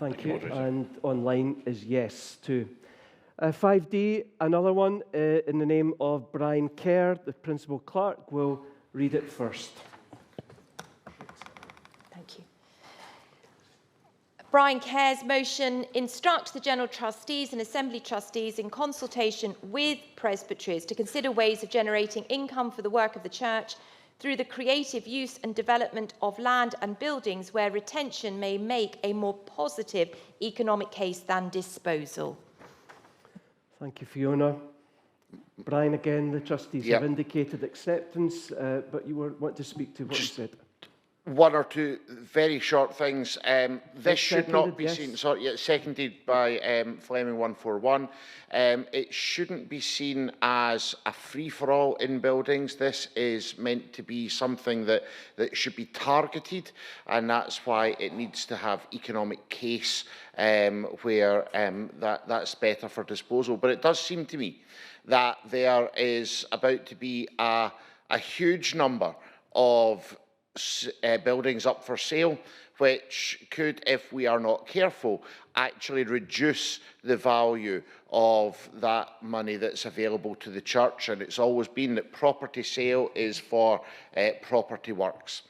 Thank you. And online is yes too. 5D, another one in the name of Brian Kerr. The Principal Clerk will read it first. Thank you. Brian Kerr's motion instructs the General Trustees and Assembly Trustees in consultation with presbyteries to consider ways of generating income for the work of the Church through the creative use and development of land and buildings where retention may make a more positive economic case than disposal. Thank you, Fiona. Brian, again, the trustees have indicated acceptance, but you want to speak to what you said. One or two very short things. This should not be seen, sorry, seconded by Fleming 141. It shouldn't be seen as a free-for-all in buildings. This is meant to be something that should be targeted, and that's why it needs to have economic case where that's better for disposal. But it does seem to me that there is about to be a huge number of buildings up for sale, which could, if we are not careful, actually reduce the value of that money that's available to the church. And it's always been that property sale is for property works.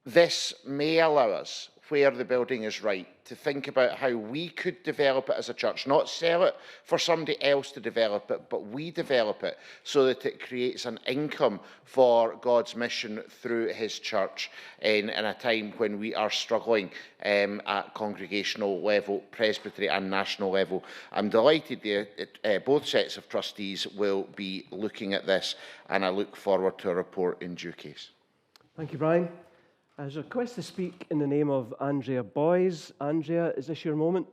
This may allow us, where the building is right, to think about how we could develop it as a church, not sell it for somebody else to develop it, but we develop it so that it creates an income for God's mission through his church in a time when we are struggling at congregational level, presbytery and national level. I'm delighted both sets of trustees will be looking at this, and I look forward to a report in due case. Thank you, Brian. There's a request to speak in the name of Andrea Boys. Andrea, is this your moment?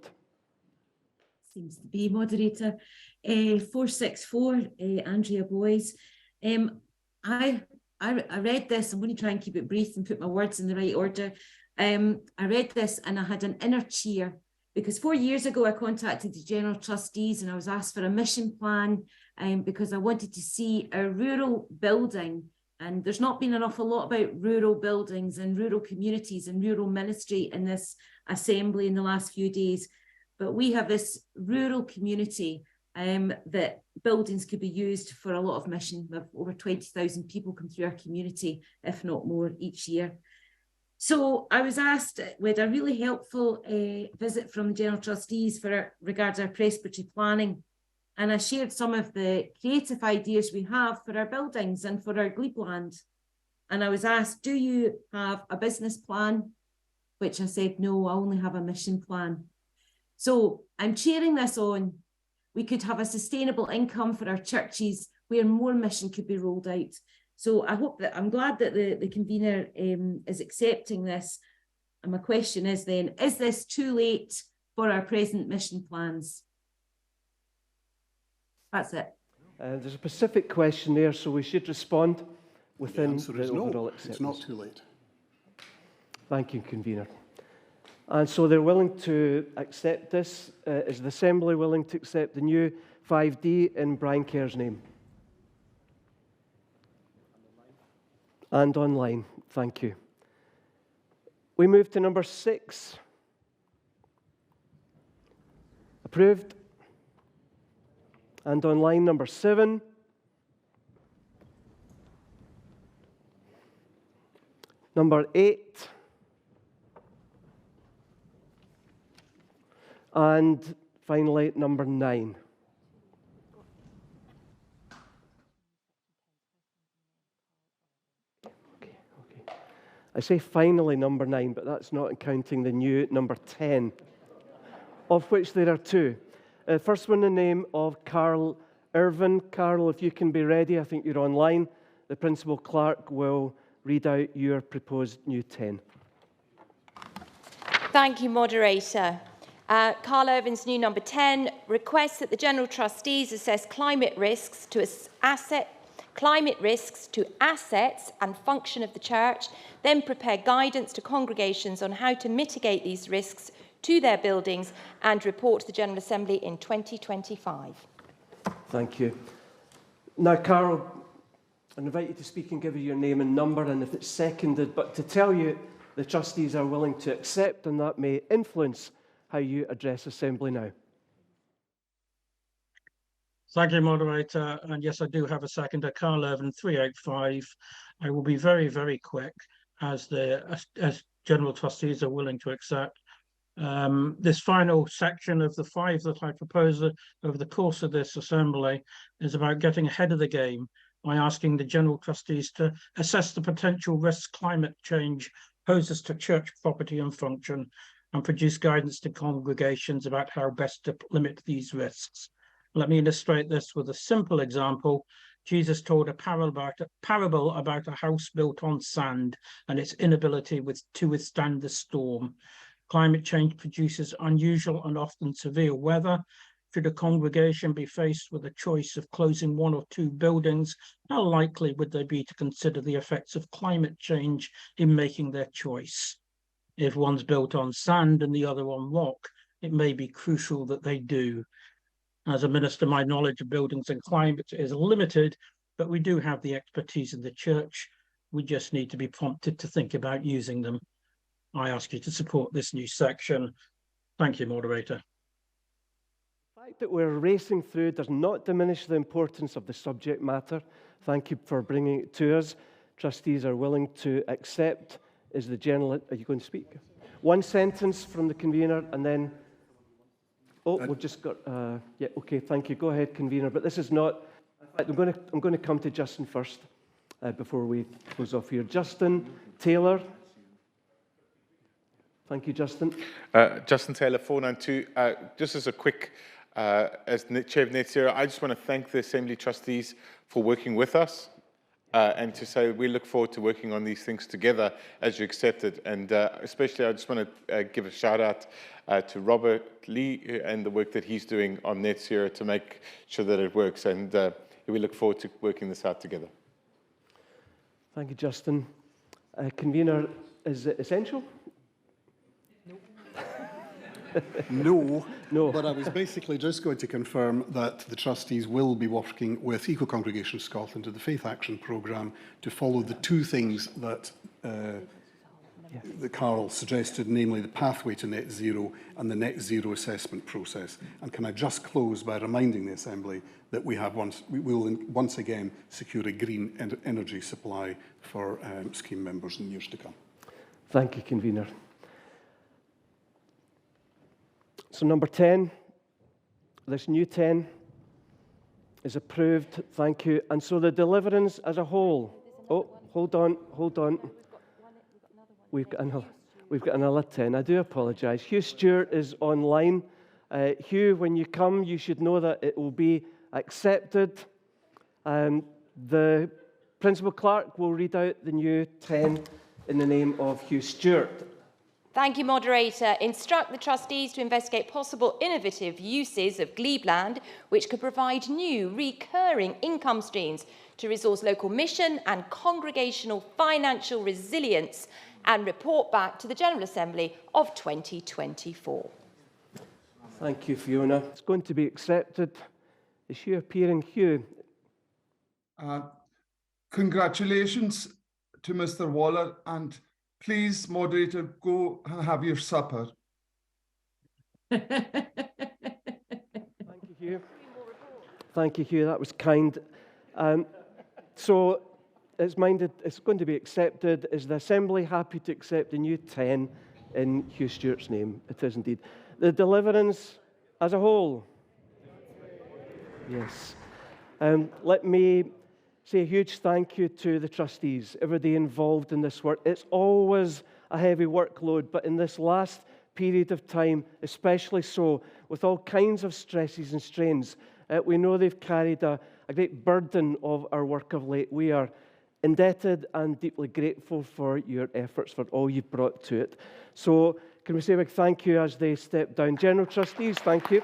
Seems to be, moderator. 464, Andrea Boys. I read this. I'm going to try and keep it brief and put my words in the right order. I read this and I had an inner cheer because 4 years ago I contacted the General Trustees and I was asked for a mission plan because I wanted to see a rural building. And there's not been an awful lot about rural buildings and rural communities and rural ministry in this assembly in the last few days. But we have this rural community that buildings could be used for a lot of mission. We have over 20,000 people come through our community, if not more, each year. So I was asked, we had a really helpful visit from the General Trustees regards our presbytery planning. And I shared some of the creative ideas we have for our buildings and for our glebe land. And I was asked, do you have a business plan? Which I said, no, I only have a mission plan. So I'm cheering this on. We could have a sustainable income for our churches where more mission could be rolled out. So I'm glad that the convener is accepting this. And my question is then, is this too late for our present mission plans? That's it. There's a specific question there, so we should respond within the overall acceptance. It's not too late. Thank you, convener. And so they're willing to accept this. Is the Assembly willing to accept the new 5D in Brian Kerr's name? And online. Thank you. We move to number 6. Approved. And on line number 7, number 8, and finally number 9. Okay. I say finally number 9, but that's not counting the new number 10, of which there are 2. First one in the name of Carl Irvin. Carl, if you can be ready, I think you're online. The Principal Clerk will read out your proposed new 10. Thank you, Moderator. Carl Irvin's new number 10 requests that the General Trustees assess climate risks to assets and function of the Church, then prepare guidance to congregations on how to mitigate these risks to their buildings and report to the General Assembly in 2025. Thank you. Now, Carol, I invite you to speak and give you your name and number, and if it's seconded, but to tell you the trustees are willing to accept, and that may influence how you address Assembly now. Thank you, Moderator. And yes, I do have a seconder, Carl Irvin, 385. I will be very, very quick as General Trustees are willing to accept. This final section of the 5 that I propose over the course of this Assembly is about getting ahead of the game by asking the General Trustees to assess the potential risks climate change poses to church property and function and produce guidance to congregations about how best to limit these risks. Let me illustrate this with a simple example. Jesus told a parable about a house built on sand and its inability to withstand the storm. Climate change produces unusual and often severe weather. Should a congregation be faced with a choice of closing 1 or 2 buildings, how likely would they be to consider the effects of climate change in making their choice? If one's built on sand and the other on rock, it may be crucial that they do. As a minister, my knowledge of buildings and climate is limited, but we do have the expertise in the Church. We just need to be prompted to think about using them. I ask you to support this new section. Thank you, Moderator. The fact that we're racing through does not diminish the importance of the subject matter. Thank you for bringing it to us. Trustees are willing to accept. Is the General... Are you going to speak? One sentence from the convener and then... Oh, we've just got... yeah, okay, thank you. Go ahead, convener. But this is not... In fact, I'm going to come to Justin first before we close off here. Justin Taylor. Thank you, Justin. Justin Taylor, 492. Just as a quick, as Chair of NetZero, I just want to thank the Assembly Trustees for working with us and to say we look forward to working on these things together as you accepted. And especially I just want to give a shout out to Robert Lee and the work that he's doing on NetZero to make sure that it works. And we look forward to working this out together. Thank you, Justin. Convener, is it essential? No, but I was basically just going to confirm that the trustees will be working with Eco Congregation Scotland to the Faith Action Programme to follow the 2 things that Carl suggested, namely the pathway to net zero and the net zero assessment process. And can I just close by reminding the Assembly that we will once again secure a green energy supply for scheme members in years to come. Thank you, convener. So number 10, this new 10 is approved, thank you. And so the deliverance as a whole, hold on. We've got another 10, I do apologise. Hugh Stewart is online. Hugh, when you come, you should know that it will be accepted. The Principal Clerk will read out the new 10 in the name of Hugh Stewart. Thank you, Moderator. Instruct the trustees to investigate possible innovative uses of glebe-land which could provide new recurring income streams to resource local mission and congregational financial resilience and report back to the General Assembly of 2024. Thank you, Fiona. It's going to be accepted. Is Hugh appearing? Hugh. Congratulations to Mr. Waller, and please, Moderator, go and have your supper. Thank you, Hugh. Thank you, Hugh. That was kind. So it's going to be accepted. Is the Assembly happy to accept the new 10 in Hugh Stewart's name? It is indeed. The deliverance as a whole? Yes. Let me say a huge thank you to the trustees, everybody involved in this work. It's always a heavy workload, but in this last period of time, especially so, with all kinds of stresses and strains, we know they've carried a great burden of our work of late. We are indebted and deeply grateful for your efforts, for all you've brought to it. So can we say a big thank you as they step down? General Trustees, thank you.